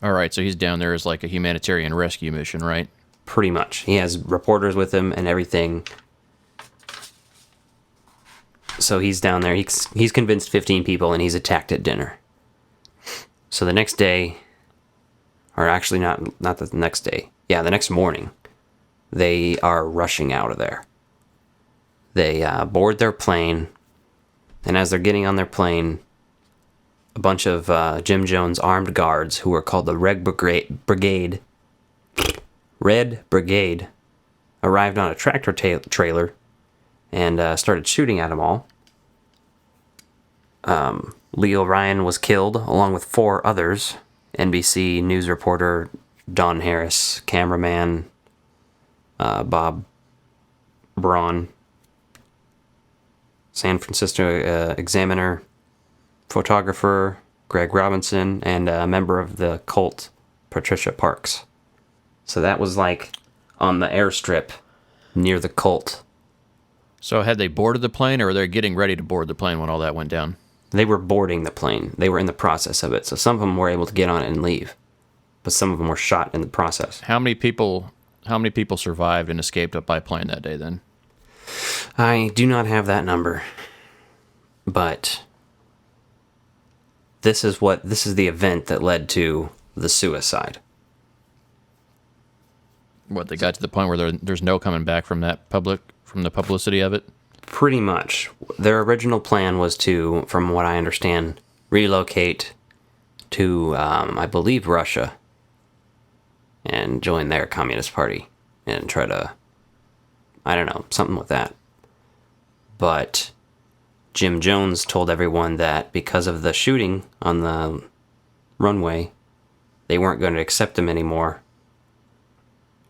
All right, so he's down there as like a humanitarian rescue mission, right? Pretty much. He has reporters with him and everything. So he's down there. He's convinced 15 people, and he's attacked at dinner. So the next day, or actually not the next day. Yeah, the next morning, they are rushing out of there. They board their plane, and as they're getting on their plane, a bunch of Jim Jones armed guards, who were called the Red Brigade, arrived on a tractor trailer and started shooting at them all. Leo Ryan was killed, along with 4 others. NBC news reporter Don Harris, cameraman Bob Braun, San Francisco Examiner photographer Greg Robinson, and a member of the cult, Patricia Parks. So that was like on the airstrip near the cult. So had they boarded the plane, or were they getting ready to board the plane when all that went down? They were boarding the plane. They were in the process of it. So some of them were able to get on it and leave, but some of them were shot in the process. How many people survived and escaped up by plane that day then? I do not have that number, but this is the event that led to the suicide. What, they got to the point where there's no coming back from the publicity of it? Pretty much. Their original plan was to, from what I understand, relocate to, I believe, Russia and join their Communist Party and try to, I don't know, something with that. But Jim Jones told everyone that because of the shooting on the runway, they weren't going to accept him anymore.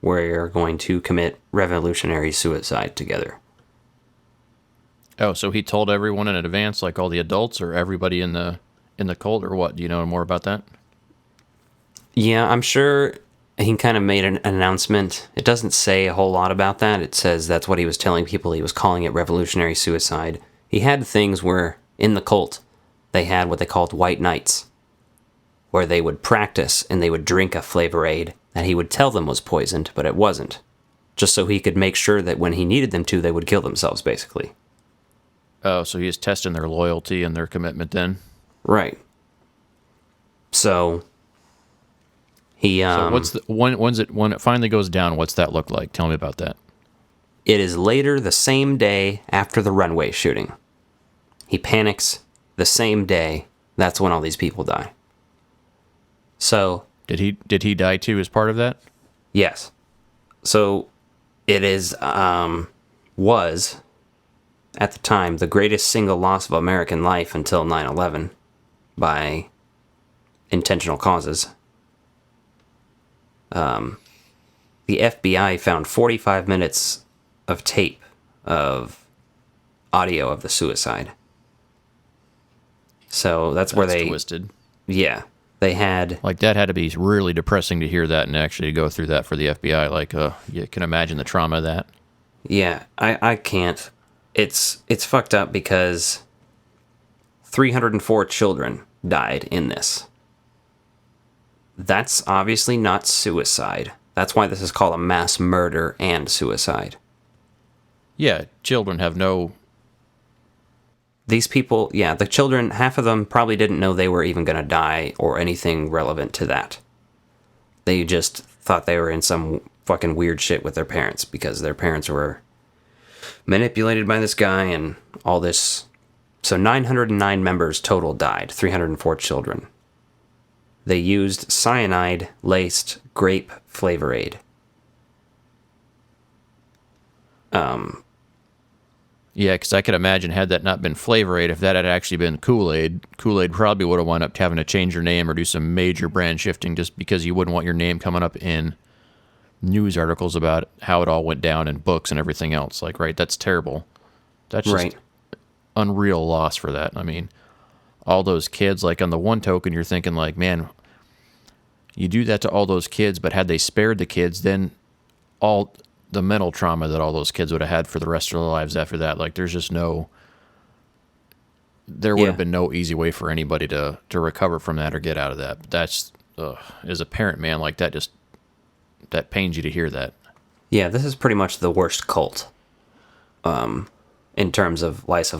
We're going to commit revolutionary suicide together. Oh, so he told everyone in advance, like all the adults or everybody in the cult, or what? Do you know more about that? Yeah, I'm sure he kind of made an announcement. It doesn't say a whole lot about that. It says that's what he was telling people. He was calling it revolutionary suicide. He had things where, in the cult, they had what they called white nights, where they would practice and they would drink a flavor aid that he would tell them was poisoned, but it wasn't. Just so he could make sure that when he needed them to, they would kill themselves, basically. Oh, so he's testing their loyalty and their commitment then? Right. So he So what's when it finally goes down, what's that look like? Tell me about that. It is later the same day after the runway shooting. He panics the same day. That's when all these people die. So did he die too as part of that? Yes. So it is was at the time the greatest single loss of American life until 9/11 by intentional causes. The FBI found 45 minutes of tape of audio of the suicide. So that's where they twisted. Yeah, they had like that had to be really depressing to hear that and actually go through that for the FBI. Like, you can imagine the trauma of that. Yeah, I can't. It's fucked up because 304 children died in this. That's obviously not suicide. That's why this is called a mass murder and suicide. Yeah, children have no... These people, yeah, the children, half of them probably didn't know they were even going to die or anything relevant to that. They just thought they were in some fucking weird shit with their parents because their parents were manipulated by this guy and all this. So 909 members total died, 304 children. They used cyanide-laced grape flavor aid. Yeah, because I could imagine had that not been Flavor Aid, if that had actually been Kool-Aid, Kool-Aid probably would have wound up having to change your name or do some major brand shifting just because you wouldn't want your name coming up in news articles about how it all went down in books and everything else. Like, right, that's terrible. That's just unreal loss for that. I mean, all those kids, like on the one token, you're thinking like, man, you do that to all those kids, but had they spared the kids, then all the mental trauma that all those kids would have had for the rest of their lives after that, like there's just no, there would have been no easy way for anybody to recover from that or get out of that. But that's, as a parent, man, like that just, that pains you to hear that. Yeah, this is pretty much the worst cult in terms of loss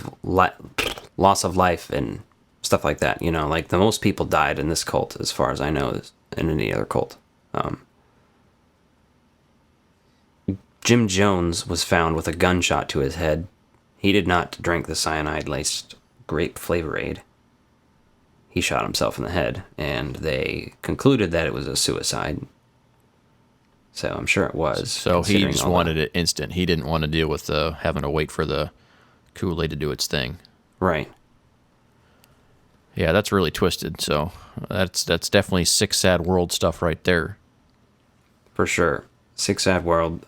of life and stuff like that. You know, like the most people died in this cult, as far as I know, in any other cult. Jim Jones was found with a gunshot to his head. He did not drink the cyanide-laced grape flavor aid. He shot himself in the head, and they concluded that it was a suicide. So I'm sure it was. So he just wanted it instant. He didn't want to deal with having to wait for the Kool-Aid to do its thing. Right. Yeah, that's really twisted. So that's definitely Sick Sad World stuff right there. For sure. Sick Sad World.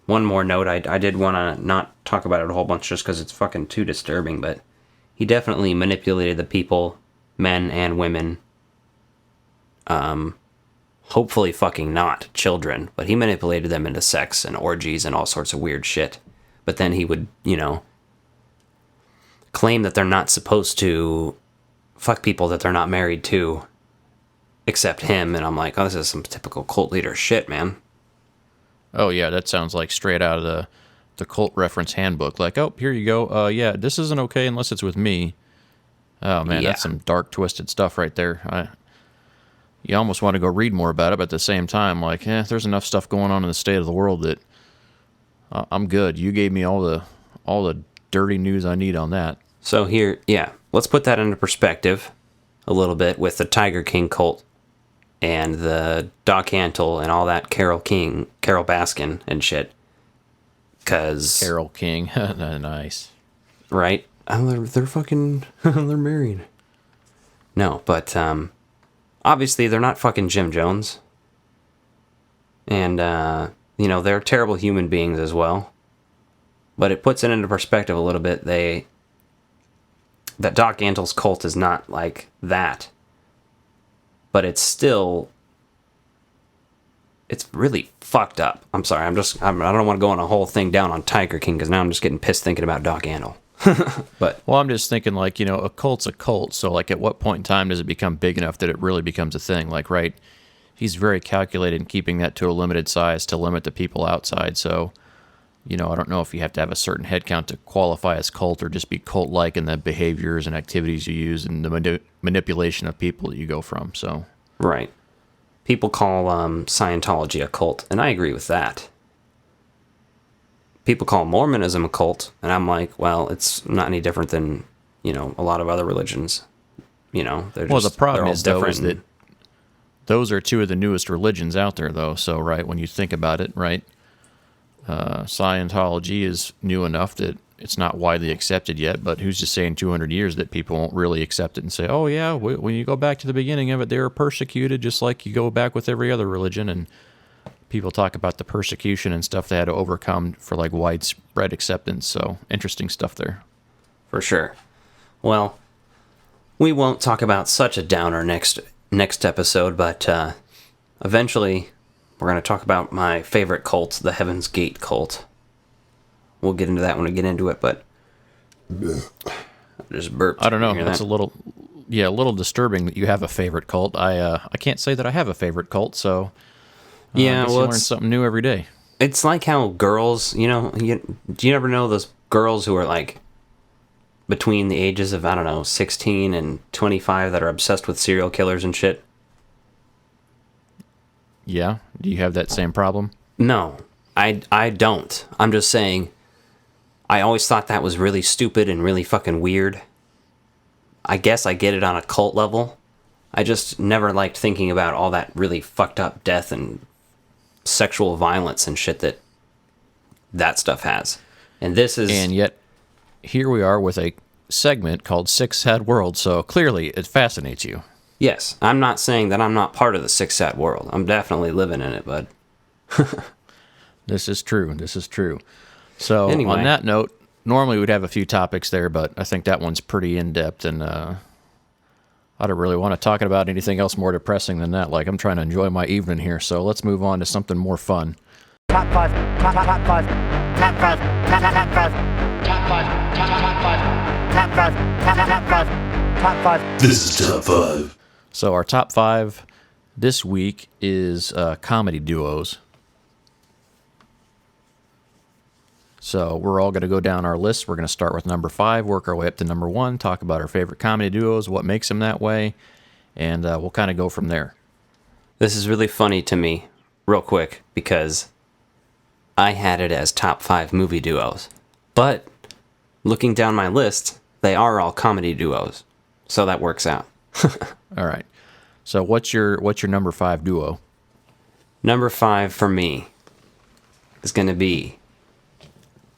One more note, I did want to not talk about it a whole bunch just because it's fucking too disturbing, but he definitely manipulated the people, men and women. Hopefully fucking not children, but he manipulated them into sex and orgies and all sorts of weird shit. But then he would, you know, claim that they're not supposed to fuck people that they're not married to, except him, and I'm like, oh, this is some typical cult leader shit, man. Oh, yeah, that sounds like straight out of the cult reference handbook. Like, oh, here you go. Yeah, this isn't okay unless it's with me. Oh, man, that's some dark, twisted stuff right there. You almost want to go read more about it, but at the same time, like, there's enough stuff going on in the state of the world that I'm good. You gave me all the dirty news I need on that. So here, let's put that into perspective a little bit with the Tiger King cult and the Doc Antle and all that Carol Baskin and shit. Cause Carol King, nice, right? They're fucking they're married. No, but obviously they're not fucking Jim Jones, and you know, they're terrible human beings as well. But it puts it into perspective a little bit. That Doc Antle's cult is not like that. But it's really fucked up. I'm sorry, I don't want to go on a whole thing down on Tiger King, because now I'm just getting pissed thinking about Doc Antle. But well, I'm just thinking, like, you know, a cult's a cult, so like at what point in time does it become big enough that it really becomes a thing? Like, right, he's very calculated in keeping that to a limited size to limit the people outside, so, you know, I don't know if you have to have a certain head count to qualify as cult or just be cult-like in the behaviors and activities you use and the manipulation of people that you go from. So right. People call Scientology a cult, and I agree with that. People call Mormonism a cult, and I'm like, well, it's not any different than, you know, a lot of other religions. You know, the problem is, though, is that those are two of the newest religions out there, though. So, right, when you think about it, right, Scientology is new enough that it's not widely accepted yet, but who's to say in 200 years that people won't really accept it and say, oh yeah, when you go back to the beginning of it, they were persecuted just like you go back with every other religion, and people talk about the persecution and stuff they had to overcome for like widespread acceptance. So interesting stuff there. For sure. Well, we won't talk about such a downer next episode, but eventually we're going to talk about my favorite cult, the Heaven's Gate cult. We'll get into that when we get into it, but I just burped. I don't know. That's a little disturbing that you have a favorite cult. I can't say that I have a favorite cult, so yeah, I guess you learn something new every day. It's like how girls, do you ever know those girls who are like between the ages of, 16 and 25 that are obsessed with serial killers and shit? Yeah? Do you have that same problem? No, I don't. I'm just saying, I always thought that was really stupid and really fucking weird. I guess I get it on a cult level. I just never liked thinking about all that really fucked up death and sexual violence and shit that stuff has. And yet, here we are with a segment called Six Sad World, so clearly it fascinates you. Yes, I'm not saying that I'm not part of the Six Sad World. I'm definitely living in it, bud. This is true. So, anyway, on that note, normally we'd have a few topics there, but I think that one's pretty in-depth, and I don't really want to talk about anything else more depressing than that. Like, I'm trying to enjoy my evening here, so let's move on to something more fun. Top five. This is top 5. So our top 5 this week is comedy duos. So we're all going to go down our list. We're going to start with number 5, work our way up to number 1, talk about our favorite comedy duos, what makes them that way, and we'll kind of go from there. This is really funny to me, real quick, because I had it as top 5 movie duos. But looking down my list, they are all comedy duos. So that works out. All right. So what's your number 5 duo? Number 5 for me is going to be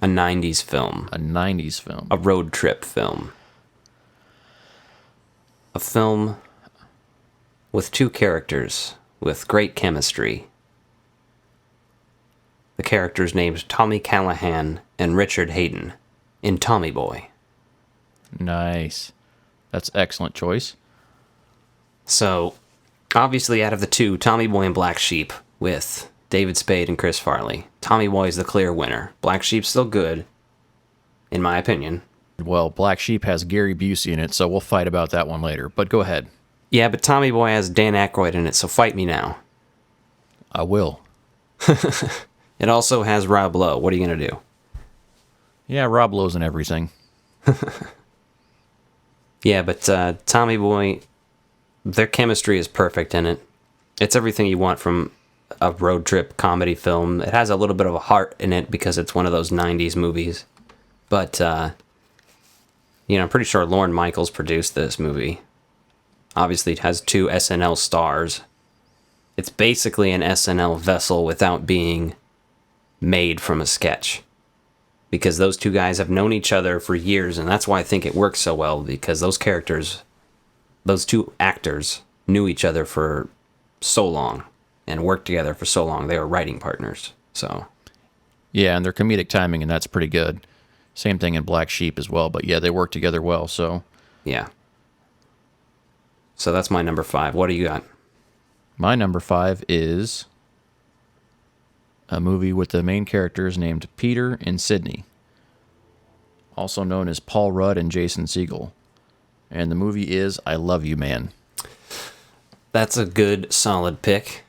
a 90s film. A 90s film. A road trip film. A film with 2 characters with great chemistry. The characters named Tommy Callahan and Richard Hayden in Tommy Boy. Nice. That's excellent choice. So, obviously out of the 2, Tommy Boy and Black Sheep with David Spade and Chris Farley. Tommy Boy is the clear winner. Black Sheep's still good, in my opinion. Well, Black Sheep has Gary Busey in it, so we'll fight about that one later. But go ahead. Yeah, but Tommy Boy has Dan Aykroyd in it, so fight me now. I will. It also has Rob Lowe. What are you going to do? Yeah, Rob Lowe's in everything. Yeah, but Tommy Boy, their chemistry is perfect in it. It's everything you want from a road trip comedy film. It has a little bit of a heart in it because it's one of those 90s movies. But, I'm pretty sure Lorne Michaels produced this movie. Obviously, it has 2 SNL stars. It's basically an SNL vessel without being made from a sketch. Because those 2 guys have known each other for years, and that's why I think it works so well, because those 2 actors knew each other for so long and worked together for so long. They were writing partners. So, yeah, and their comedic timing, and that's pretty good. Same thing in Black Sheep as well, but yeah, they work together well, so. Yeah. So that's my number 5. What do you got? My number 5 is a movie with the main characters named Peter and Sidney, also known as Paul Rudd and Jason Segel. And the movie is I Love You, Man. That's a good, solid pick.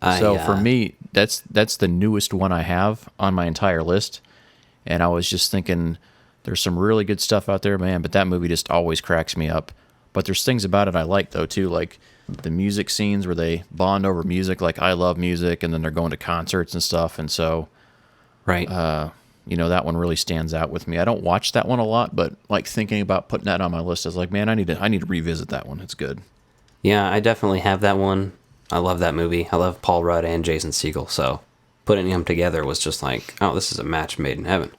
So for me, that's the newest one I have on my entire list. And I was just thinking, there's some really good stuff out there, man, but that movie just always cracks me up. But there's things about it I like, though, too, like the music scenes where they bond over music, like I love music, and then they're going to concerts and stuff. And so, right, that one really stands out with me. I don't watch that one a lot, but like thinking about putting that on my list, I was like, man, I need to revisit that one. It's good. Yeah, I definitely have that one. I love that movie. I love Paul Rudd and Jason Segel, so putting them together was just like, oh, this is a match made in heaven.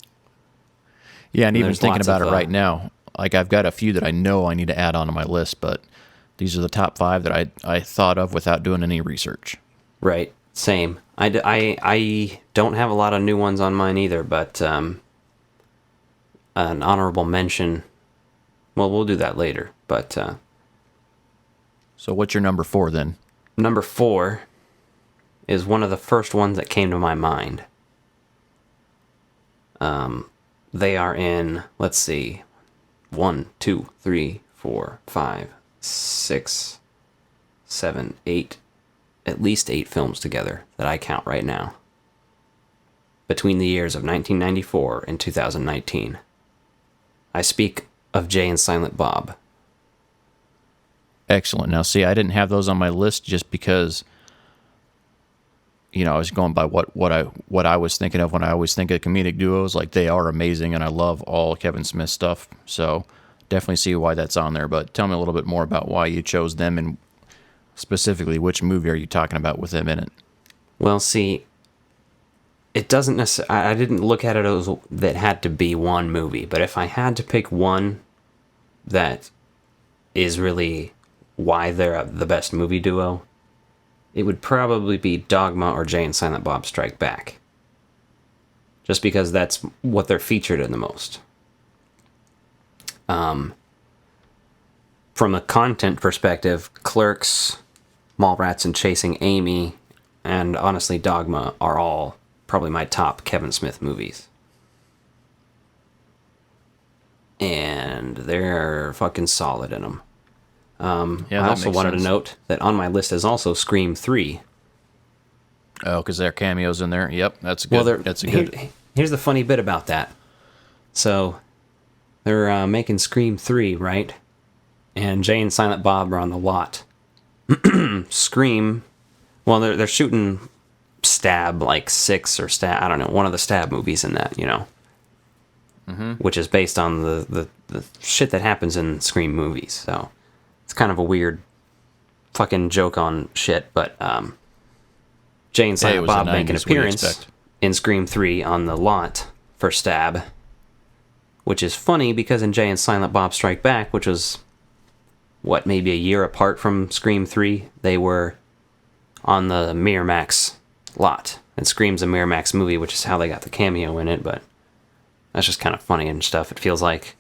Yeah, and even thinking about it right now, like I've got a few that I know I need to add onto my list, but these are the top 5 that I thought of without doing any research. Right, same. I don't have a lot of new ones on mine either, but an honorable mention Well, we'll do that later. But so what's your number 4 then? Number 4 is one of the first ones that came to my mind. They are in, let's see, 1, 2, 3, 4, 5, 6, 7, 8, at least 8 films together that I count right now, between the years of 1994 and 2019. I speak of Jay and Silent Bob. Excellent. Now, see, I didn't have those on my list just because, I was going by what I was thinking of when I always think of comedic duos. Like, they are amazing, and I love all Kevin Smith stuff. So, definitely see why that's on there. But tell me a little bit more about why you chose them, and specifically, which movie are you talking about with them in it? Well, see, it doesn't necessarily... I didn't look at it as that had to be one movie. But if I had to pick one that is really why they're the best movie duo, it would probably be Dogma or Jay and Silent Bob Strike Back. Just because that's what they're featured in the most. From a content perspective, Clerks, Mallrats, and Chasing Amy, and honestly Dogma are all probably my top Kevin Smith movies. And they're fucking solid in them. I also wanted to note that on my list is also Scream 3. Oh, because there are cameos in there. Yep, that's good. Well, that's a good. Here's the funny bit about that. So, they're making Scream 3, right? And Jay and Silent Bob are on the lot. Scream, well, they're shooting Stab, like 6 or Stab, I don't know, one of the Stab movies in that, which is based on the shit that happens in Scream movies, so it's kind of a weird fucking joke on shit, but Jay and Silent Bob make an appearance in Scream 3 on the lot for Stab, which is funny because in Jay and Silent Bob Strike Back, which was, maybe a year apart from Scream 3, they were on the Miramax lot, and Scream's a Miramax movie, which is how they got the cameo in it, but that's just kind of funny and stuff. It feels like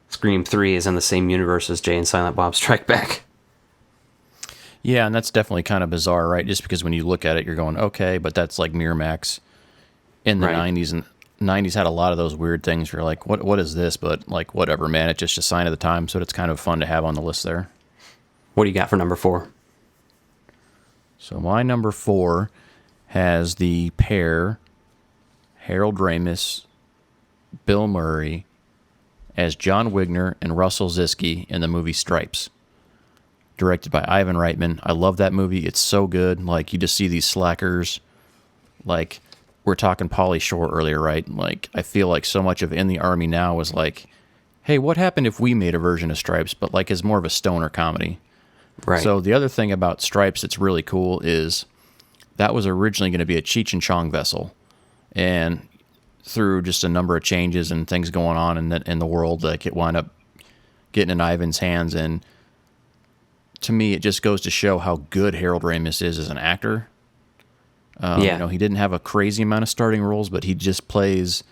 Scream 3 is in the same universe as Jay and Silent Bob Strike Back. Yeah, and that's definitely kind of bizarre, right? Just because when you look at it, you're going, okay, but that's like Miramax in the 90s, and 90s had a lot of those weird things where you're like, what is this? But like, whatever, man, it's just a sign of the time, so it's kind of fun to have on the list there. What do you got for number 4? So my number 4 has the pair, Harold Ramis, Bill Murray, as John Wigner and Russell Ziske in the movie Stripes, directed by Ivan Reitman. I love that movie. It's so good. Like, you just see these slackers. Like, we're talking Pauly Shore earlier, right? Like, I feel like so much of In the Army Now is like, hey, what happened if we made a version of Stripes, but like is more of a stoner comedy. Right. So the other thing about Stripes that's really cool is that was originally going to be a Cheech and Chong vessel, and through just a number of changes and things going on in the world, like, it wound up getting in Ivan's hands. And to me, it just goes to show how good Harold Ramis is as an actor. He didn't have a crazy amount of starting roles, but he plays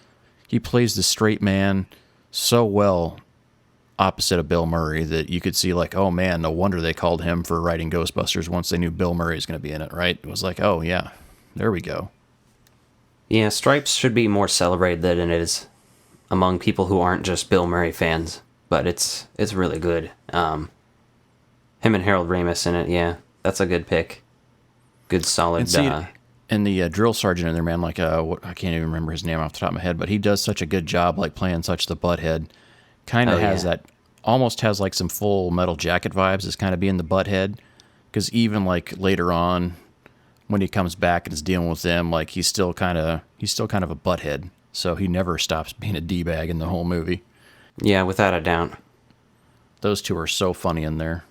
the straight man so well opposite of Bill Murray that you could see, like, oh man, no wonder they called him for writing Ghostbusters once they knew Bill Murray was going to be in it, right? It was like, oh yeah, there we go. Yeah, Stripes should be more celebrated than it is among people who aren't just Bill Murray fans, but it's really good. Him and Harold Ramis in it, yeah, that's a good pick. Good, solid. And the drill sergeant in there, man, like, I can't even remember his name off the top of my head, but he does such a good job, like, playing such the butthead. Kind of has that, almost has like some Full Metal Jacket vibes as kind of being the butthead, because even like later on, when he comes back and is dealing with them, like, he's still kind of a butthead. So he never stops being a D-bag in the whole movie. Yeah, without a doubt. Those two are so funny in there.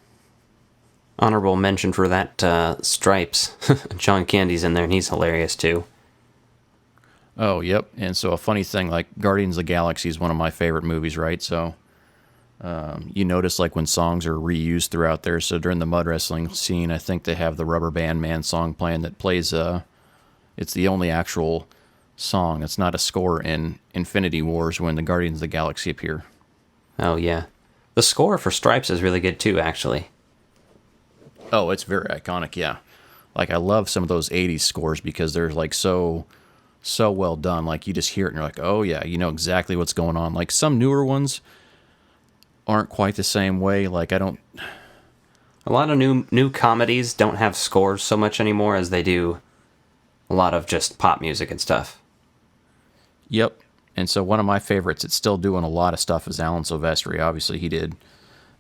Honorable mention for that, Stripes. John Candy's in there, and he's hilarious too. Oh, yep. And so a funny thing, like, Guardians of the Galaxy is one of my favorite movies, right? So you notice, like, when songs are reused throughout there. So during the mud wrestling scene, I think they have the Rubber Band Man song playing that plays, it's the only actual song. It's not a score in Infinity Wars when the Guardians of the Galaxy appear. Oh, yeah. The score for Stripes is really good too, actually. Oh, it's very iconic, yeah. Like, I love some of those 80s scores because they're, like, so well done. Like, you just hear it and you're like, oh, yeah, you know exactly what's going on. Like, some newer ones aren't quite the same way. Like, a lot of new comedies don't have scores so much anymore as they do a lot of just pop music and stuff. Yep. And so one of my favorites, it's still doing a lot of stuff, is Alan Silvestri. Obviously, he did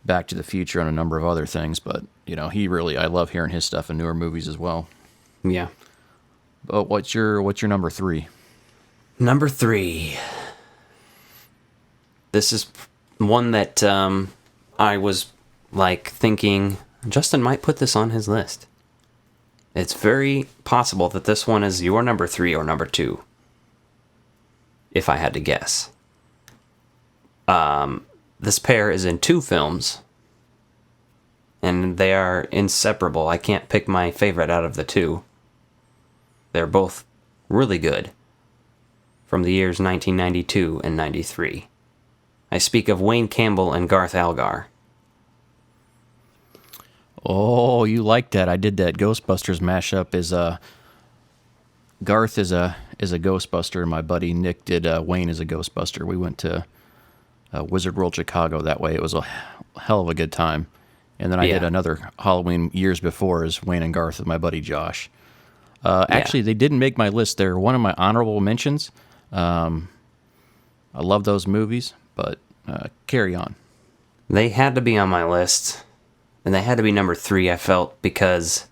Back to the Future and a number of other things, but, you know, I love hearing his stuff in newer movies as well. Yeah. But what's your number 3? Number 3. This is one that I was, like, thinking Justin might put this on his list. It's very possible that this one is your number 3 or number 2. If I had to guess. This pair is in 2 films. And they are inseparable. I can't pick my favorite out of the 2. They're both really good. From the years 1992 and 93. I speak of Wayne Campbell and Garth Algar. Oh, you like that. I did that Ghostbusters mashup. Garth is a Ghostbuster, and my buddy Nick did Wayne as a Ghostbuster. We went to Wizard World Chicago that way. It was a hell of a good time. And then I did another Halloween years before as Wayne and Garth with my buddy Josh. Actually, they didn't make my list. They're one of my honorable mentions. I love those movies, but carry on. They had to be on my list, and they had to be number 3, I felt, because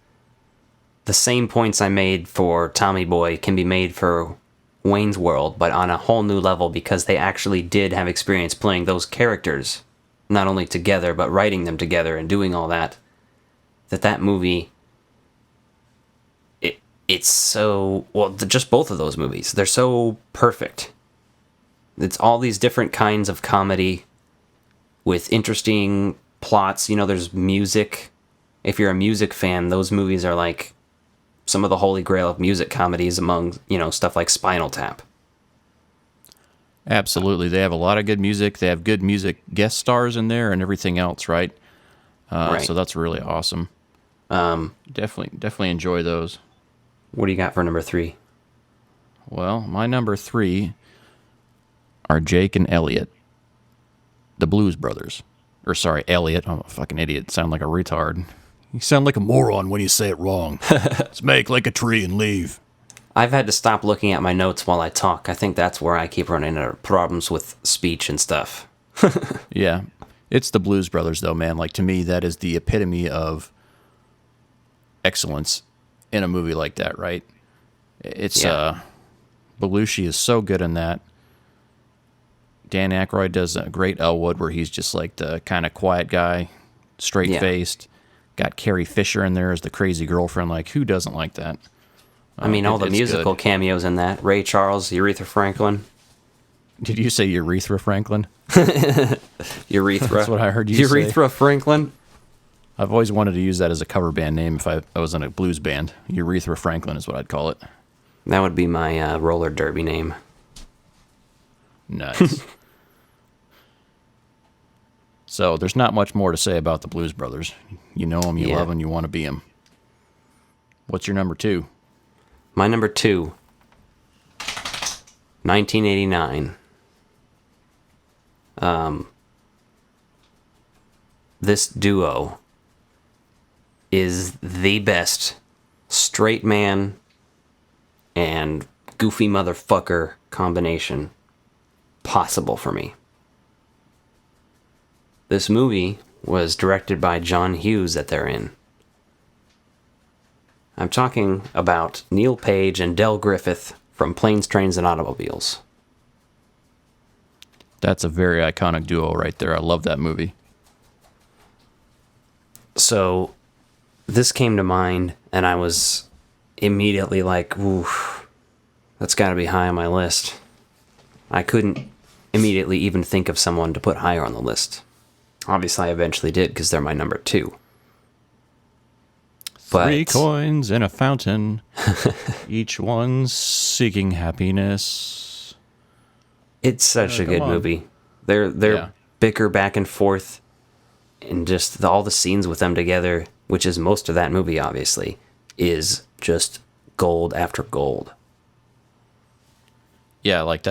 the same points I made for Tommy Boy can be made for Wayne's World, but on a whole new level, because they actually did have experience playing those characters, not only together, but writing them together and doing all that. That movie, it's so, well, just both of those movies, they're so perfect. It's all these different kinds of comedy with interesting plots. You know, there's music. If you're a music fan, those movies are like some of the holy grail of music comedies among, you know, stuff like Spinal Tap. Absolutely. They have a lot of good music. They have good music guest stars in there and everything else, right? Right. So that's really awesome. Definitely enjoy those. What do you got for number 3? Well, my number 3 are Jake and Elliot, the Blues Brothers. Or sorry, Elliot. I'm a fucking idiot. Sound like a retard. You sound like a moron when you say it wrong. Let's make like a tree and leave. I've had to stop looking at my notes while I talk. I think that's where I keep running into problems with speech and stuff. Yeah. It's the Blues Brothers, though, man. Like, to me, that is the epitome of excellence in a movie like that, right? It's, Belushi is so good in that. Dan Aykroyd does a great Elwood, where he's just like the kind of quiet guy, straight-faced. Got Carrie Fisher in there as the crazy girlfriend. Like, who doesn't like that? I mean, all the musical cameos in that. Ray Charles, Aretha Franklin. Did you say Urethra Franklin? Urethra. That's what I heard you say. Urethra Franklin. I've always wanted to use that as a cover band name if I was in a blues band. Urethra Franklin is what I'd call it. That would be my roller derby name. Nice. So there's not much more to say about the Blues Brothers. You know them, you love them, you want to be them. What's your number 2? My number 2, 1989. This duo is the best straight man and goofy motherfucker combination possible for me. This movie was directed by John Hughes that they're in. I'm talking about Neil Page and Del Griffith from Planes, Trains, and Automobiles. That's a very iconic duo right there. I love that movie. So, this came to mind, and I was immediately like, ooh, that's got to be high on my list. I couldn't immediately even think of someone to put higher on the list. Obviously, I eventually did, because they're my number 2. But 3 coins in a fountain, each one seeking happiness. It's such a good movie. They're bicker back and forth. and just all the scenes with them together, which is most of that movie, obviously, is just gold after gold. Yeah, like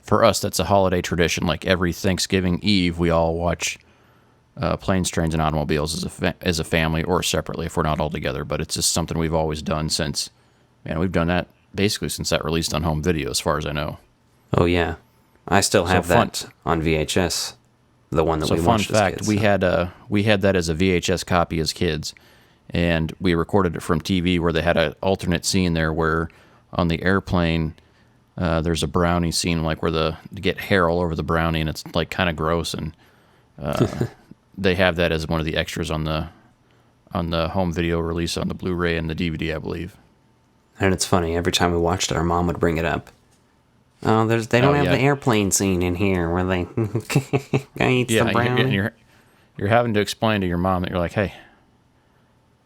for us, that's a holiday tradition. Like every Thanksgiving Eve, we all watch Planes, Trains, and Automobiles as a family or separately if we're not all together. But it's just something we've always done since, we've done that basically since that released on home video, as far as I know. Oh, yeah. I still have that on VHS, the one that we watched as kids. We had that as a VHS copy as kids, and we recorded it from TV where they had an alternate scene there where on the airplane there's a brownie scene, like where they get hair all over the brownie, and it's like kind of gross, and they have that as one of the extras on the home video release on the Blu-ray and the DVD, I believe. And it's funny, every time we watched it, our mom would bring it up. Oh, they don't have the airplane scene in here where they eat the brownie. And you're having to explain to your mom that you're like, hey,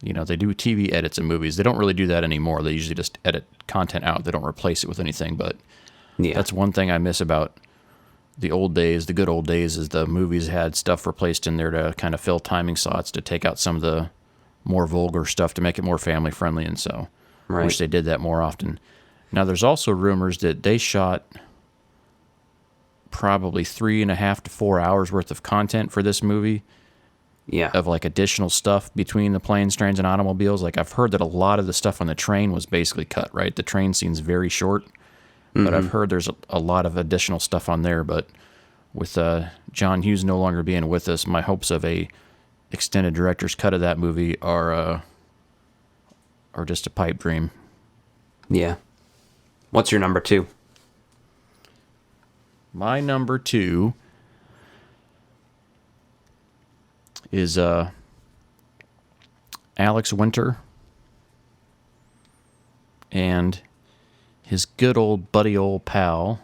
they do TV edits in movies. They don't really do that anymore. They usually just edit content out. They don't replace it with anything. But that's one thing I miss about the old days, the good old days, is the movies had stuff replaced in there to kind of fill timing slots, to take out some of the more vulgar stuff, to make it more family friendly. And so I wish they did that more often. Now, there's also rumors that they shot probably 3.5 to 4 hours worth of content for this movie. Yeah. Of like additional stuff between the Planes, Trains, and Automobiles. Like I've heard that a lot of the stuff on the train was basically cut, right? The train scene's very short, but I've heard there's a lot of additional stuff on there. But with John Hughes no longer being with us, my hopes of a extended director's cut of that movie are just a pipe dream. Yeah. What's your number 2? My number 2 is Alex Winter and his good old buddy old pal.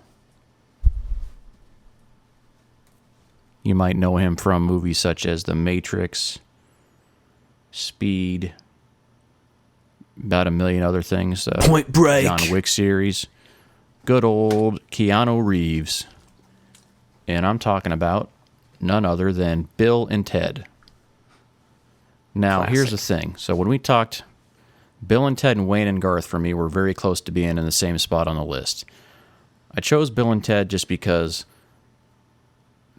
You might know him from movies such as The Matrix, Speed, about a million other things. Point Break. John Wick series. Good old Keanu Reeves. And I'm talking about none other than Bill and Ted. Now, here's the thing. So when we talked, Bill and Ted and Wayne and Garth for me were very close to being in the same spot on the list. I chose Bill and Ted just because,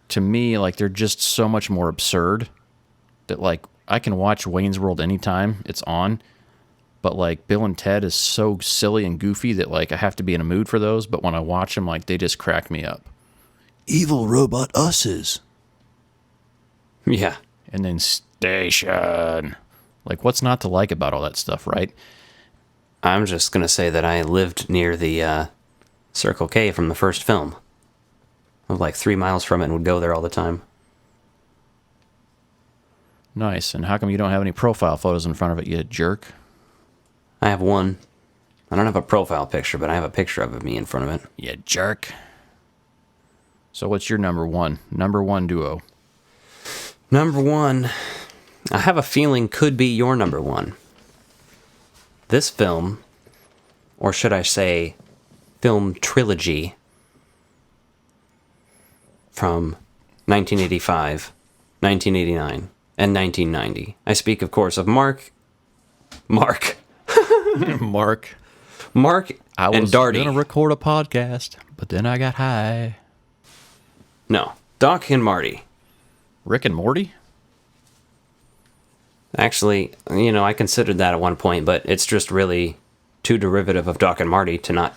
to me, like, they're just so much more absurd that, like, I can watch Wayne's World anytime it's on, but, like, Bill and Ted is so silly and goofy that, like, I have to be in a mood for those, but when I watch them, like, they just crack me up. Evil robot usses. Yeah. And then Station. Like, what's not to like about all that stuff, right? I'm just going to say that I lived near the Circle K from the first film. I was like 3 miles from it and would go there all the time. Nice. And how come you don't have any profile photos in front of it, you jerk? I have one. I don't have a profile picture, but I have a picture of me in front of it. You jerk. So what's your number 1? Number 1 duo. Number 1, I have a feeling could be your number 1. This film, or should I say, film trilogy from 1985, 1989, and 1990. I speak, of course, of Mark. Mark. I was going to record a podcast, but then I got high. No, Doc and Marty. Rick and Morty? Actually, I considered that at one point, but it's just really too derivative of Doc and Marty to not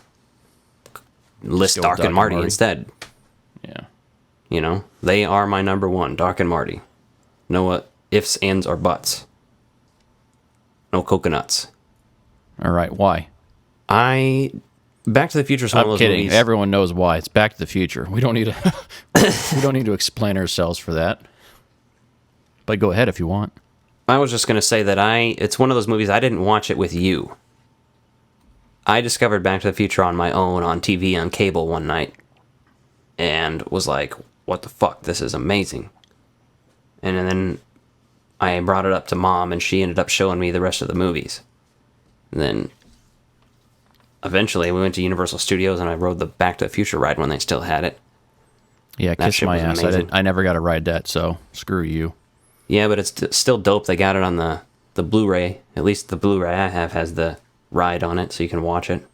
list Doc and Marty instead. Yeah. They are my number 1, Doc and Marty. No ifs, ands, or buts. No coconuts. All right, why? Back to the Future is one of those kidding. movies. Everyone knows why. It's Back to the Future. We don't need to explain ourselves for that. But go ahead if you want. I was just going to say that it's one of those movies I didn't watch it with you. I discovered Back to the Future on my own on TV on cable one night and was like, what the fuck? This is amazing. And then I brought it up to Mom and she ended up showing me the rest of the movies. And then eventually we went to Universal Studios and I rode the Back to the Future ride when they still had it. Yeah, kiss my ass. I never got to ride that, so screw you. Yeah, but it's still dope. They got it on the Blu-ray. At least the Blu-ray I have has the ride on it, so you can watch it.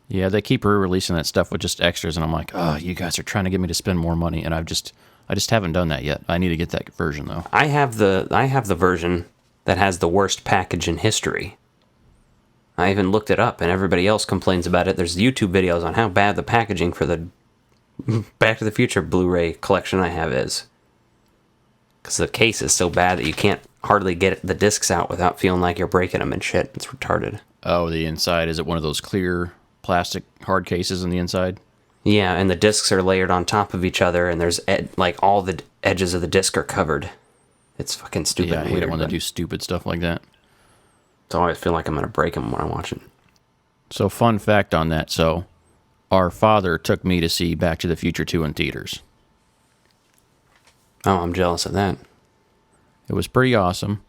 Yeah, they keep re-releasing that stuff with just extras, and I'm like, oh, you guys are trying to get me to spend more money, and I just haven't done that yet. I need to get that version though. I have the version that has the worst package in history. I even looked it up, and everybody else complains about it. There's YouTube videos on how bad the packaging for the Back to the Future Blu-ray collection I have is. Because the case is so bad that you can't hardly get the discs out without feeling like you're breaking them and shit. It's retarded. Oh, the inside, is it one of those clear plastic hard cases on the inside? Yeah, and the discs are layered on top of each other, and there's like all the edges of the disc are covered. It's fucking stupid. Yeah, I hate it when they do stupid stuff like that. So I always feel like I'm going to break them when I watch it. So fun fact on that. So our father took me to see Back to the Future 2 in theaters. Oh, I'm jealous of that. It was pretty awesome.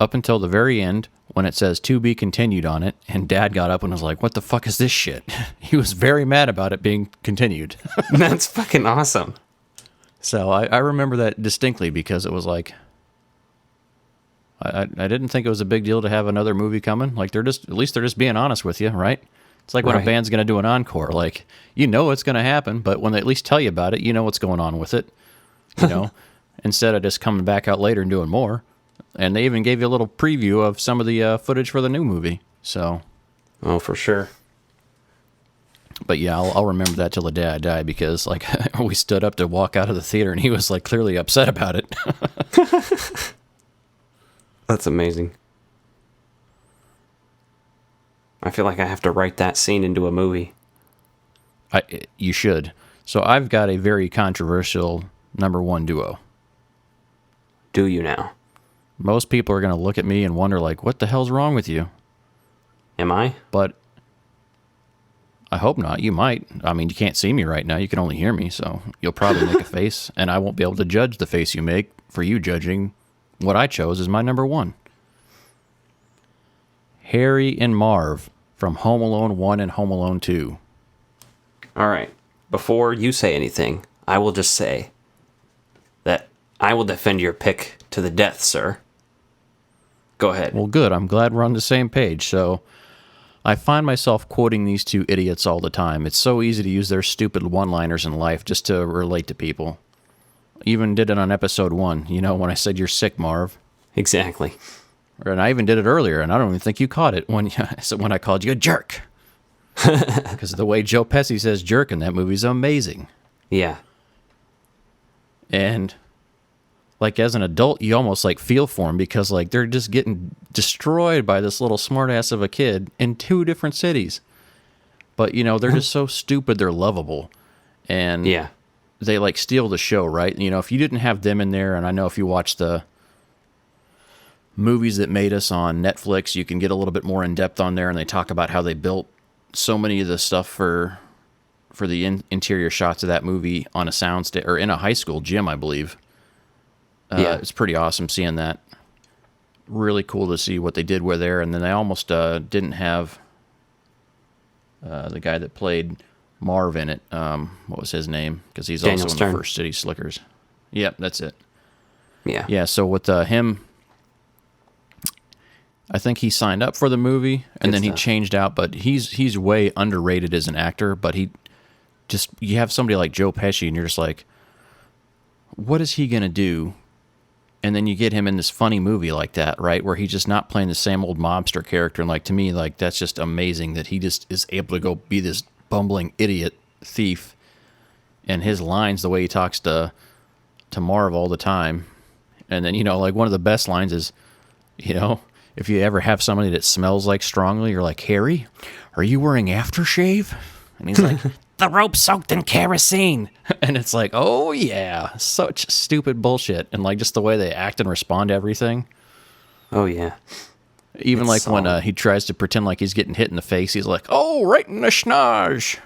Up until the very end, when it says to be continued on it, and Dad got up and was like, what the fuck is this shit? He was very mad about it being continued. That's fucking awesome. So I remember that distinctly because it was like, I didn't think it was a big deal to have another movie coming. Like, at least they're just being honest with you, right? It's like when a band's going to do an encore. Like, you know it's going to happen, but when they at least tell you about it, you know what's going on with it. You know, instead of just coming back out later and doing more. And they even gave you a little preview of some of the footage for the new movie. So, oh, for sure. But yeah, I'll remember that till the day I die because like we stood up to walk out of the theater and he was like clearly upset about it. That's amazing. I feel like I have to write that scene into a movie. You should. So I've got a very controversial number one duo. Do you now? Most people are going to look at me and wonder, like, what the hell's wrong with you? Am I? But I hope not. You might. I mean, you can't see me right now. You can only hear me, so you'll probably make a face, and I won't be able to judge the face you make for you judging what I chose as my number one. Harry and Marv from Home Alone 1 and Home Alone 2. All right. Before you say anything, I will just say that I will defend your pick to the death, sir. Go ahead. Well, good. I'm glad we're on the same page. So I find myself quoting these two idiots all the time. It's so easy to use their stupid one-liners in life just to relate to people. Even did it on episode 1, you know, when I said you're sick, Marv. Exactly. And I even did it earlier, and I don't even think you caught it when I called you a jerk. Because the way Joe Pesci says jerk in that movie is amazing. Yeah. And like as an adult, you almost like feel for them because like they're just getting destroyed by this little smartass of a kid in 2 different cities. But you know, they're just so stupid, they're lovable. And yeah, they like steal the show, right? You know, if you didn't have them in there, and I know if you watch the movies that made us on Netflix, you can get a little bit more in depth on there, and they talk about how they built so many of the stuff for the interior shots of that movie on a soundstage or in a high school gym, I believe. Yeah, it's pretty awesome seeing that. Really cool to see what they did with there, and then they almost didn't have the guy that played Marv in it. What was his name? Because he's Daniel also Stern. in the First City Slickers. Yep, that's it. Yeah. So with him, I think he signed up for the movie and then he changed out. But he's way underrated as an actor. But you have somebody like Joe Pesci, and you're just like, what is he gonna do? And then you get him in this funny movie like that, right? Where he's just not playing the same old mobster character. And like, to me, like, that's just amazing that he just is able to go be this bumbling idiot thief. And his lines, the way he talks to Marv all the time. And then, you know, like one of the best lines is, you know, if you ever have somebody that smells like strongly, you're like, Harry, are you wearing aftershave? And he's like, the rope soaked in kerosene. And it's like, oh yeah, such stupid bullshit. And like just the way they act and respond to everything. Oh yeah. Even it's like solid. When he tries to pretend like he's getting hit in the face, he's like, oh, right in the schnoz.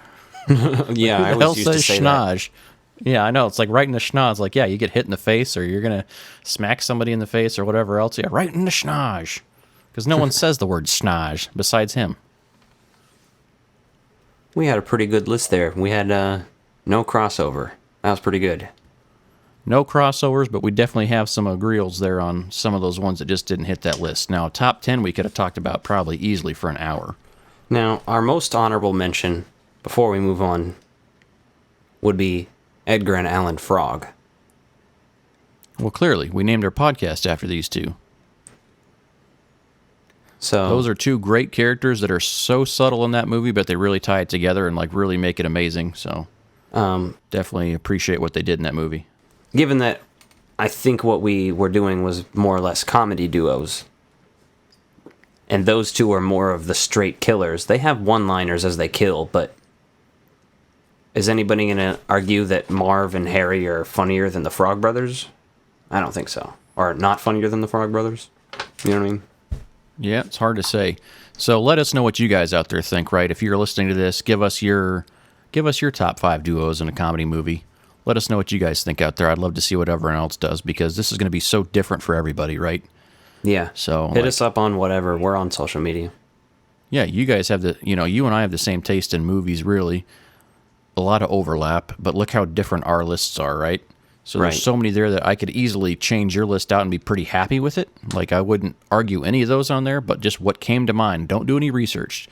Yeah, I always used to say schnoz? That. Yeah, I know. It's like right in the schnoz. Like, yeah, you get hit in the face or you're going to smack somebody in the face or whatever else. Yeah, right in the schnoz. Because no one says the word schnoz besides him. We had a pretty good list there. We had no crossover. That was pretty good. No crossovers, but we definitely have some agreeals there on some of those ones that just didn't hit that list. Now, top 10 we could have talked about probably easily for an hour. Now, our most honorable mention, before we move on, would be Edgar and Allan Frog. Well, clearly, we named our podcast after these two. So those are two great characters that are so subtle in that movie, but they really tie it together and like really make it amazing. So definitely appreciate what they did in that movie. Given that I think what we were doing was more or less comedy duos, and those two are more of the straight killers. They have one-liners as they kill, but is anybody going to argue that Marv and Harry are funnier than the Frog Brothers? I don't think so. Or not funnier than the Frog Brothers? You know what I mean? Yeah, it's hard to say. So let us know what you guys out there think, right? If you're listening to this, give us your top 5 duos in a comedy movie. Let us know what you guys think out there. I'd love to see what everyone else does, because this is going to be so different for everybody, right? Yeah. So hit us up on whatever. We're on social media. Yeah, you guys have you and I have the same taste in movies, really. A lot of overlap, but look how different our lists are, right? So there's so many there that I could easily change your list out and be pretty happy with it. Like, I wouldn't argue any of those on there, but just what came to mind. Don't do any research.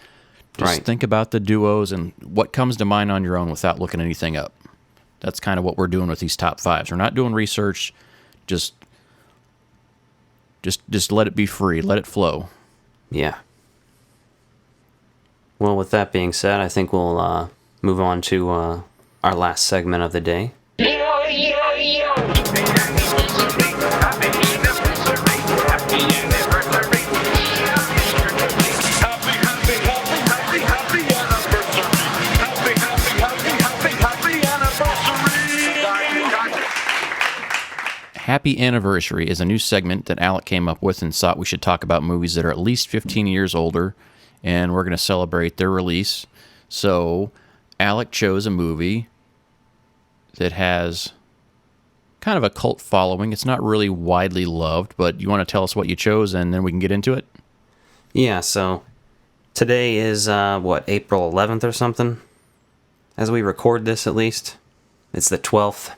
Just think about the duos and what comes to mind on your own without looking anything up. That's kind of what we're doing with these top 5s. We're not doing research. Just let it be free. Let it flow. Yeah. Well, with that being said, I think we'll move on to our last segment of the day. Happy Anniversary is a new segment that Alec came up with and thought we should talk about movies that are at least 15 years older, and we're going to celebrate their release. So Alec chose a movie that has kind of a cult following. It's not really widely loved, but you want to tell us what you chose, and then we can get into it? Yeah, so today is, April 11th or something? As we record this, at least. It's the 12th.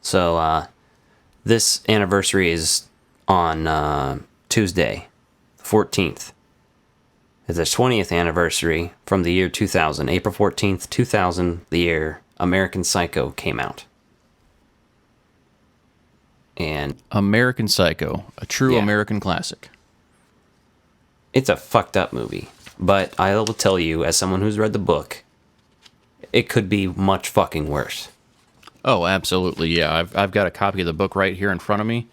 So, this anniversary is on Tuesday, the 14th. It's the 20th anniversary from the year 2000. April 14th, 2000, the year American Psycho came out. And American Psycho, a true American classic. It's a fucked up movie, but I will tell you, as someone who's read the book, it could be much fucking worse. Oh, absolutely, yeah. I've got a copy of the book right here in front of me.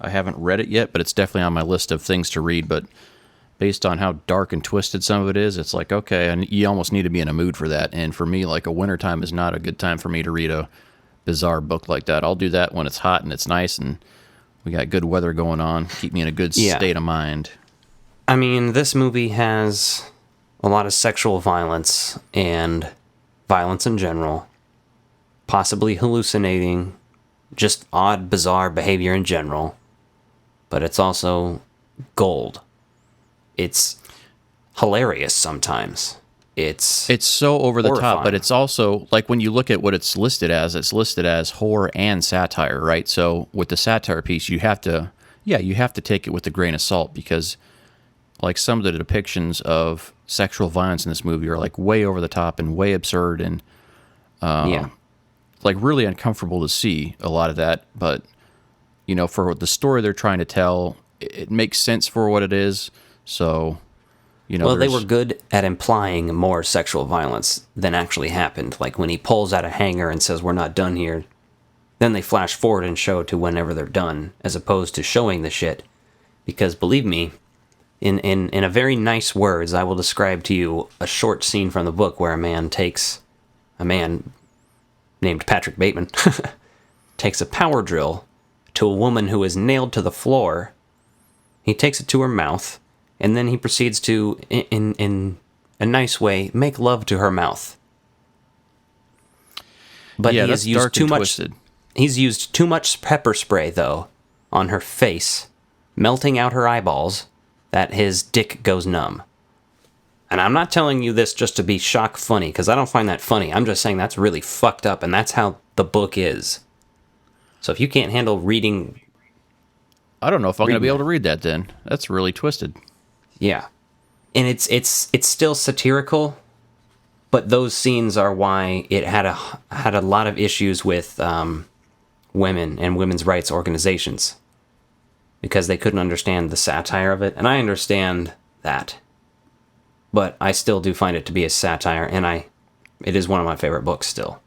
I haven't read it yet, but it's definitely on my list of things to read. But based on how dark and twisted some of it is, it's like, okay, and you almost need to be in a mood for that. And for me, like, a wintertime is not a good time for me to read a bizarre book like that. I'll do that when it's hot and it's nice and we got good weather going on. Keep me in a good state of mind. I mean, this movie has a lot of sexual violence and violence in general. Possibly hallucinating, just odd, bizarre behavior in general. But it's also gold. It's hilarious sometimes. It's so over the horrifying. top, but it's also, like, when you look at what it's listed as horror and satire, right? So with the satire piece, you have to take it with a grain of salt, because like some of the depictions of sexual violence in this movie are like way over the top and way absurd and like really uncomfortable to see a lot of that. But you know, for the story they're trying to tell, it makes sense for what it is. So, you know, well, they were good at implying more sexual violence than actually happened. Like when he pulls out a hanger and says, "We're not done here," then they flash forward and show to whenever they're done, as opposed to showing the shit. Because believe me, in a very nice words, I will describe to you a short scene from the book where a man named Patrick Bateman takes a power drill to a woman who is nailed to the floor. He takes it to her mouth, and then he proceeds to, in a nice way, make love to her mouth. But yeah, he has used too much. He's used too much pepper spray, though, on her face, melting out her eyeballs, that his dick goes numb. And I'm not telling you this just to be shock funny, because I don't find that funny. I'm just saying that's really fucked up, and that's how the book is. So if you can't handle reading... I don't know if I'm going to be able to read that then. That's really twisted. Yeah. And it's still satirical, but those scenes are why it had a lot of issues with women and women's rights organizations, because they couldn't understand the satire of it. And I understand that, but I still do find it to be a satire, and it is one of my favorite books still.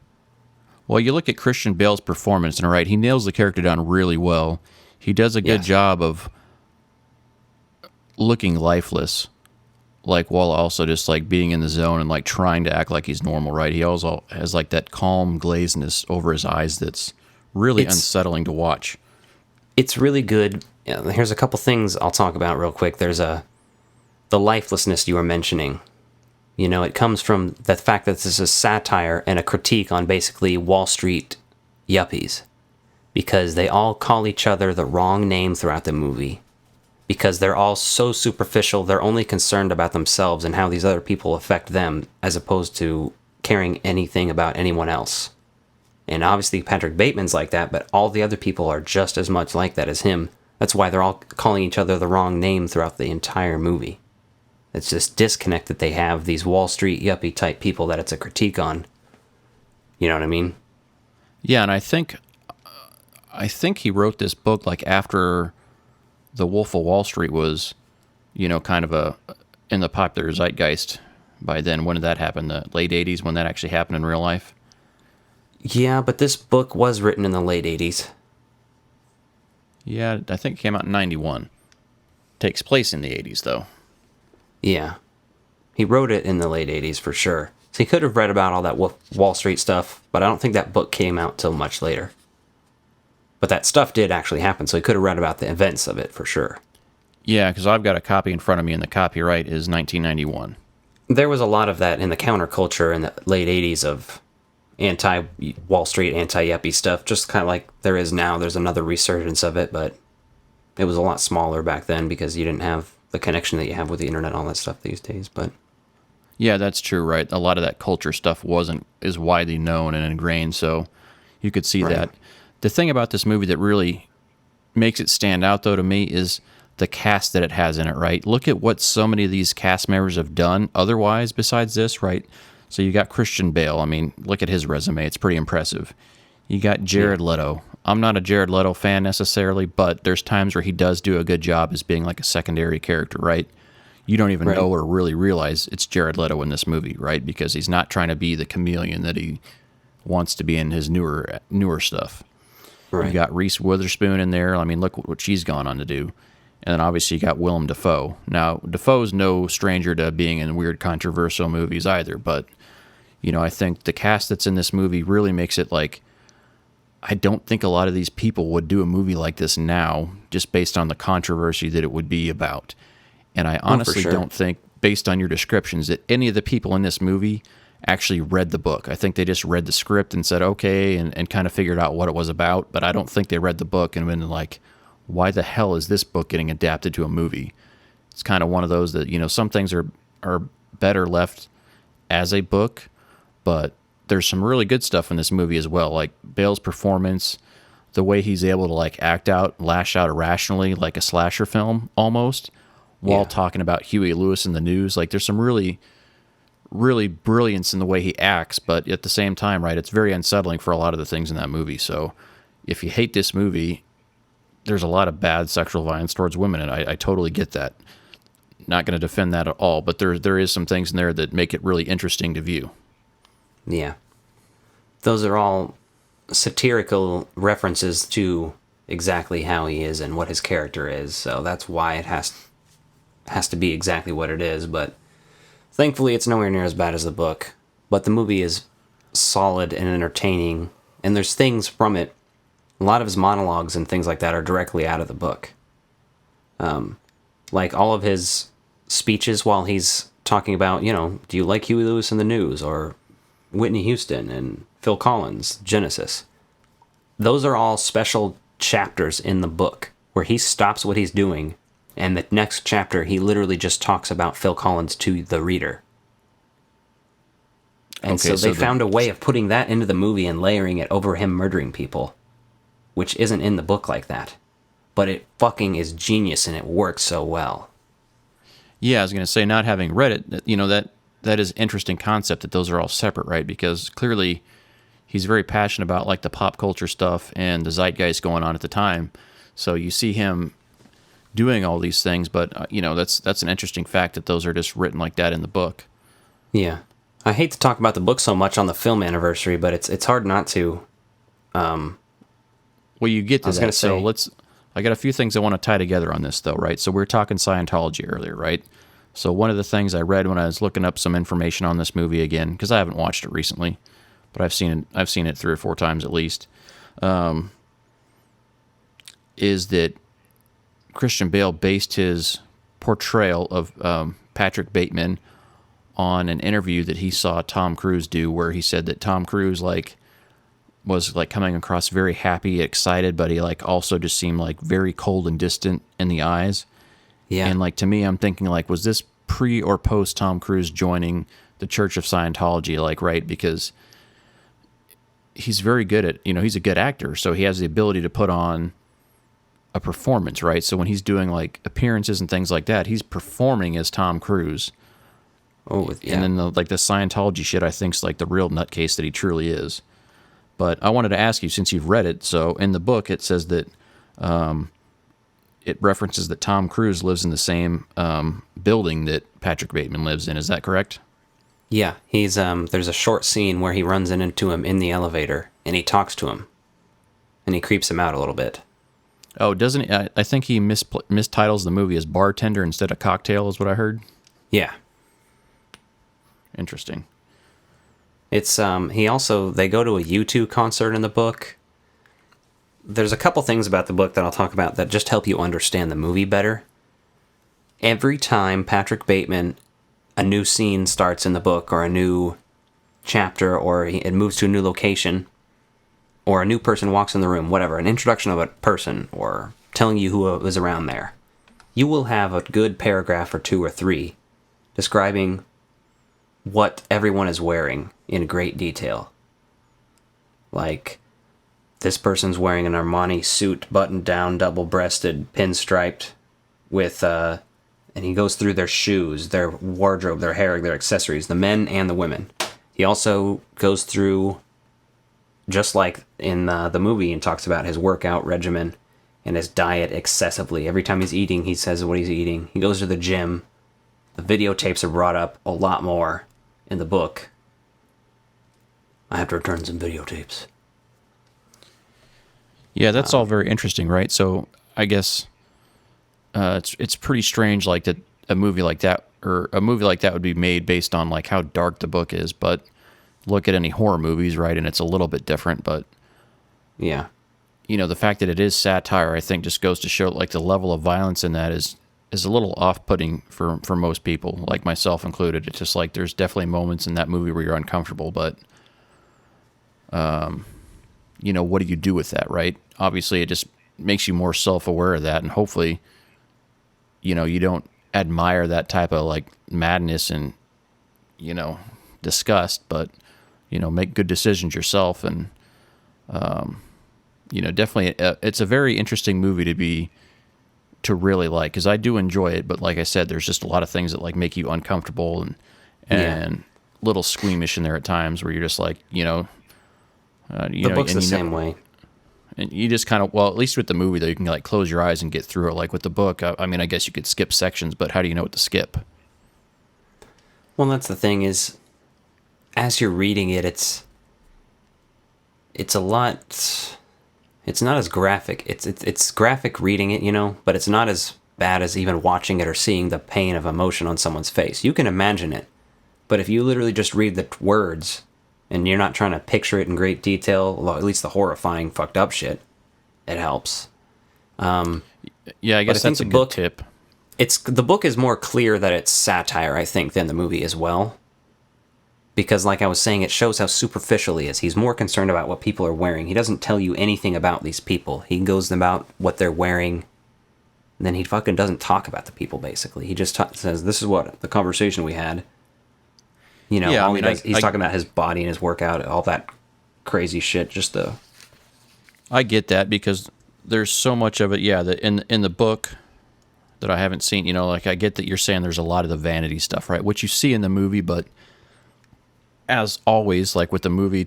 Well, you look at Christian Bale's performance, and right, he nails the character down really well. He does a good job of looking lifeless, like while also just like being in the zone and like trying to act like he's normal, right? He also has like that calm glazedness over his eyes that's really unsettling to watch. It's really good. Here's a couple things I'll talk about real quick. There's the lifelessness you were mentioning. You know, it comes from the fact that this is a satire and a critique on basically Wall Street yuppies, because they all call each other the wrong name throughout the movie, because they're all so superficial. They're only concerned about themselves and how these other people affect them, as opposed to caring anything about anyone else. And obviously Patrick Bateman's like that, but all the other people are just as much like that as him. That's why they're all calling each other the wrong name throughout the entire movie. It's this disconnect that they have, these Wall Street yuppie type people that it's a critique on. You know what I mean? Yeah, and I think he wrote this book like after The Wolf of Wall Street was, you know, kind of in the popular zeitgeist by then. When did that happen? The late 80s, when that actually happened in real life? Yeah, but this book was written in the late 80s. Yeah, I think it came out in 91. Takes place in the 80s, though. Yeah. He wrote it in the late 80s for sure. So he could have read about all that Wall Street stuff, but I don't think that book came out till much later. But that stuff did actually happen, so he could have read about the events of it for sure. Yeah, because I've got a copy in front of me, and the copyright is 1991. There was a lot of that in the counterculture in the late 80s of anti-Wall Street, anti-yuppie stuff, just kind of like there is now. There's another resurgence of it, but it was a lot smaller back then because you didn't have the connection that you have with the internet and all that stuff these days. But yeah, that's true, right? A lot of that culture stuff is widely known and ingrained, so you could see that. The thing about this movie that really makes it stand out, though, to me, is the cast that it has in it, right? Look at what so many of these cast members have done otherwise besides this, right? So you got Christian Bale. I mean, look at his resume. It's pretty impressive. You got Jared Leto. I'm not a Jared Leto fan necessarily, but there's times where he does do a good job as being like a secondary character, right? You don't even know or really realize it's Jared Leto in this movie, right? Because he's not trying to be the chameleon that he wants to be in his newer stuff. Right. You got Reese Witherspoon in there. I mean, look what she's gone on to do. And then obviously you got Willem Dafoe. Now, Dafoe's no stranger to being in weird, controversial movies either, but, you know, I think the cast that's in this movie really makes it like, I don't think a lot of these people would do a movie like this now, just based on the controversy that it would be about. And I honestly don't think, based on your descriptions, that any of the people in this movie actually read the book. I think they just read the script and said, okay, and kind of figured out what it was about, but I don't think they read the book and been like, why the hell is this book getting adapted to a movie? It's kind of one of those that, you know, some things are better left as a book, but there's some really good stuff in this movie as well, like Bale's performance, the way he's able to like lash out irrationally like a slasher film almost, while talking about Huey Lewis in the news. Like there's some really, really brilliance in the way he acts, but at the same time, right, it's very unsettling for a lot of the things in that movie. So if you hate this movie, there's a lot of bad sexual violence towards women, and I totally get that. Not going to defend that at all, but there is some things in there that make it really interesting to view. Yeah. Those are all satirical references to exactly how he is and what his character is, so that's why it has to be exactly what it is, but thankfully it's nowhere near as bad as the book. But the movie is solid and entertaining, and there's things from it. A lot of his monologues and things like that are directly out of the book. Like all of his speeches while he's talking about, you know, do you like Huey Lewis in the news, or Whitney Houston and Phil Collins, Genesis. Those are all special chapters in the book where he stops what he's doing, and the next chapter he literally just talks about Phil Collins to the reader. And so they found a way of putting that into the movie and layering it over him murdering people. which isn't in the book like that. But it fucking is genius and it works so well. Yeah, I was going to say, not having read it, you know, that is interesting concept that those are all separate, right? Because clearly he's very passionate about like the pop culture stuff and the zeitgeist going on at the time. So you see him doing all these things, but you know, that's an interesting fact that those are just written like that in the book. Yeah. I hate to talk about the book so much on the film anniversary, but it's hard not to. Well, you get to that. So I got a few things I want to tie together on this, though, right? So we were talking Scientology earlier, right? So one of the things I read when I was looking up some information on this movie again, because I haven't watched it recently, but I've seen it 3 or 4 times at least, is that Christian Bale based his portrayal of Patrick Bateman on an interview that he saw Tom Cruise do, where he said that Tom Cruise was coming across very happy, excited, but he also just seemed very cold and distant in the eyes. Yeah. And to me, I'm thinking was this pre or post Tom Cruise joining the Church of Scientology, right? Because he's very good at, he's a good actor, so he has the ability to put on a performance, right? So when he's doing appearances and things like that, he's performing as Tom Cruise. Oh, yeah. And then the Scientology shit, I think, is the real nutcase that he truly is. But I wanted to ask you, since you've read it, so in the book it says that it references that Tom Cruise lives in the same building that Patrick Bateman lives in. Is that correct? Yeah, he's there's a short scene where he runs into him in the elevator, and he talks to him, and he creeps him out a little bit. Oh, doesn't he? I think he mistitles the movie as Bartender instead of Cocktail, is what I heard. Yeah. Interesting. It's they go to a U2 concert in the book. There's a couple things about the book that I'll talk about that just help you understand the movie better. Every time Patrick Bateman, a new scene starts in the book, or a new chapter, or it moves to a new location, or a new person walks in the room, whatever, an introduction of a person, or telling you who was around there, you will have a good paragraph or 2 or 3 describing what everyone is wearing in great detail. This person's wearing an Armani suit, buttoned down, double-breasted, pinstriped, with, and he goes through their shoes, their wardrobe, their hair, their accessories, the men and the women. He also goes through, just like in the movie, and talks about his workout regimen and his diet excessively. Every time he's eating, he says what he's eating. He goes to the gym. The videotapes are brought up a lot more in the book. I have to return some videotapes. Yeah, that's all very interesting, right? So I guess it's pretty strange, that a movie like that would be made based on how dark the book is. But look at any horror movies, right? And it's a little bit different. But yeah, the fact that it is satire, I think, just goes to show the level of violence in that is a little off-putting for most people, like myself included. It's just there's definitely moments in that movie where you're uncomfortable, but what do you do with that, right? Obviously, it just makes you more self-aware of that, and hopefully, you don't admire that type of madness and disgust, but make good decisions yourself, and definitely it's a very interesting movie to really because I do enjoy it, but like I said, there's just a lot of things that make you uncomfortable and a little squeamish in there at times, where you're just the book's the same way. And you just kind of, at least with the movie, though, you can close your eyes and get through it. With the book, I mean, I guess you could skip sections, but how do you know what to skip? Well, that's the thing is, as you're reading it, it's a lot. It's not as graphic. It's graphic reading it, but it's not as bad as even watching it or seeing the pain of emotion on someone's face. You can imagine it, but if you literally just read the words, and you're not trying to picture it in great detail, well, at least the horrifying, fucked up shit, it helps. Yeah, I guess that's a good tip. The book is more clear that it's satire, I think, than the movie as well. Because, like I was saying, it shows how superficial he is. He's more concerned about what people are wearing. He doesn't tell you anything about these people. He goes about what they're wearing, and then he fucking doesn't talk about the people, basically. He just says, this is what the conversation we had. He's talking about his body and his workout, all that crazy shit, just the I get that because there's so much of it. Yeah, that in the book that I haven't seen. Like I get that you're saying there's a lot of the vanity stuff, right? Which you see in the movie, but as always, like with the movie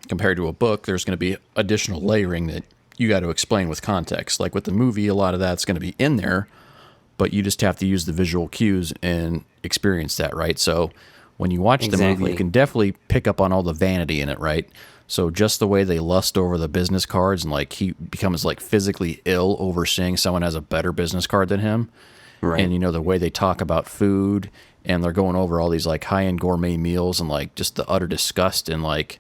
compared to a book, there's going to be additional layering that you got to explain with context. Like with the movie, a lot of that's going to be in there, but you just have to use the visual cues and experience that, right? So when you watch the movie, you can definitely pick up on all the vanity in it, right? So just the way they lust over the business cards and like he becomes like physically ill over seeing someone has a better business card than him. Right. And the way they talk about food and they're going over all these like high-end gourmet meals and like just the utter disgust and like,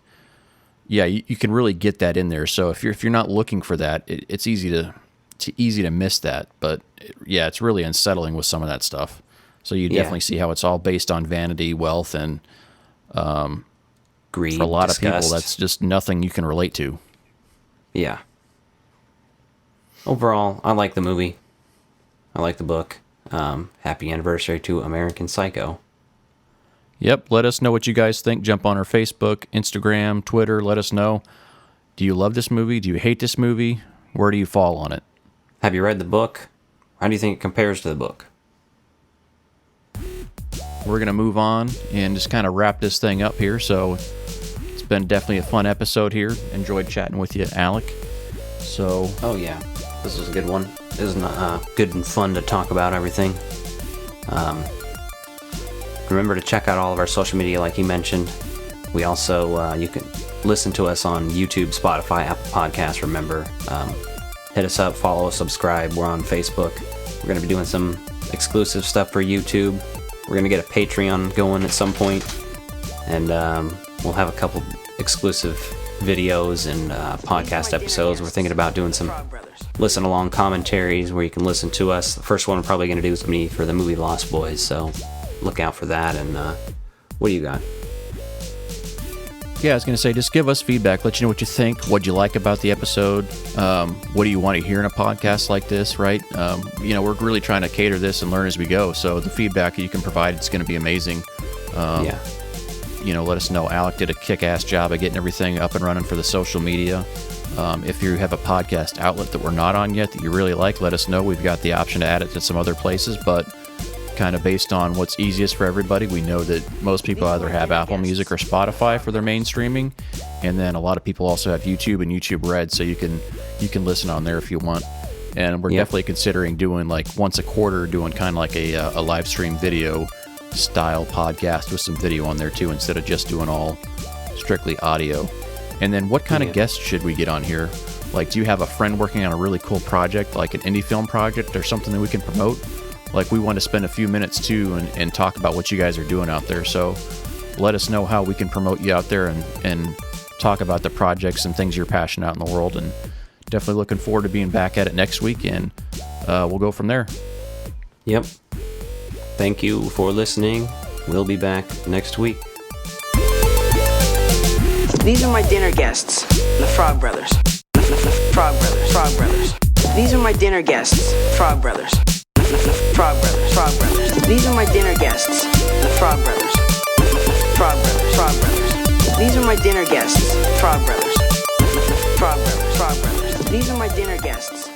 yeah, you can really get that in there. So if you're not looking for that, it's easy to miss that. But yeah, it's really unsettling with some of that stuff. So you definitely see how it's all based on vanity, wealth, and greed. For a lot disgust. of people, that's just nothing you can relate to. Yeah. Overall, I like the movie. I like the book. Happy anniversary to American Psycho. Yep, let us know what you guys think. Jump on our Facebook, Instagram, Twitter. Let us know. Do you love this movie? Do you hate this movie? Where do you fall on it? Have you read the book? How do you think it compares to the book? We're going to move on and just kind of wrap this thing up here. So it's been definitely a fun episode here. Enjoyed chatting with you, Alec. So, oh yeah, this was a good one. It was good and fun to talk about everything. Remember to check out all of our social media like you mentioned. We also, you can listen to us on YouTube, Spotify, Apple Podcasts, remember. Hit us up, follow us, subscribe. We're on Facebook. We're going to be doing some exclusive stuff for YouTube. We're going to get a Patreon going at some point. And we'll have a couple exclusive videos and podcast episodes. We're thinking about doing some listen-along commentaries where you can listen to us. The first one we're probably going to do is me for the movie Lost Boys, so look out for that. And what do you got? Yeah, I was going to say, just give us feedback. Let you know what you think, what you like about the episode. What do you want to hear in a podcast like this, right? We're really trying to cater this and learn as we go. So the feedback you can provide, it's going to be amazing. Yeah. Let us know. Alec did a kick-ass job of getting everything up and running for the social media. If you have a podcast outlet that we're not on yet that you really like, let us know. We've got the option to add it to some other places, but kind of based on what's easiest for everybody. We know that most people either have Apple Music or Spotify for their main streaming, and then a lot of people also have YouTube and YouTube Red, so you can listen on there if you want. And we're definitely considering doing like once a quarter, doing kind of like a live stream video style podcast with some video on there too, instead of just doing all strictly audio. And then what kind of guests should we get on here? Like, do you have a friend working on a really cool project, like an indie film project or something that we can promote? Like, we want to spend a few minutes too and talk about what you guys are doing out there. So let us know how we can promote you out there and talk about the projects and things you're passionate out in the world. And definitely looking forward to being back at it next week, and we'll go from there. Yep. Thank you for listening. We'll be back next week. These are my dinner guests, the Frog Brothers. Frog Brothers, Frog Brothers. These are my dinner guests, Frog Brothers. Frog Brothers, Frog Brothers. These are my dinner guests, the Frog Brothers. Frog Brothers, Frog Brothers. These are my dinner guests, Frog Brothers. Frog Brothers, Frog Brothers. These are my dinner guests.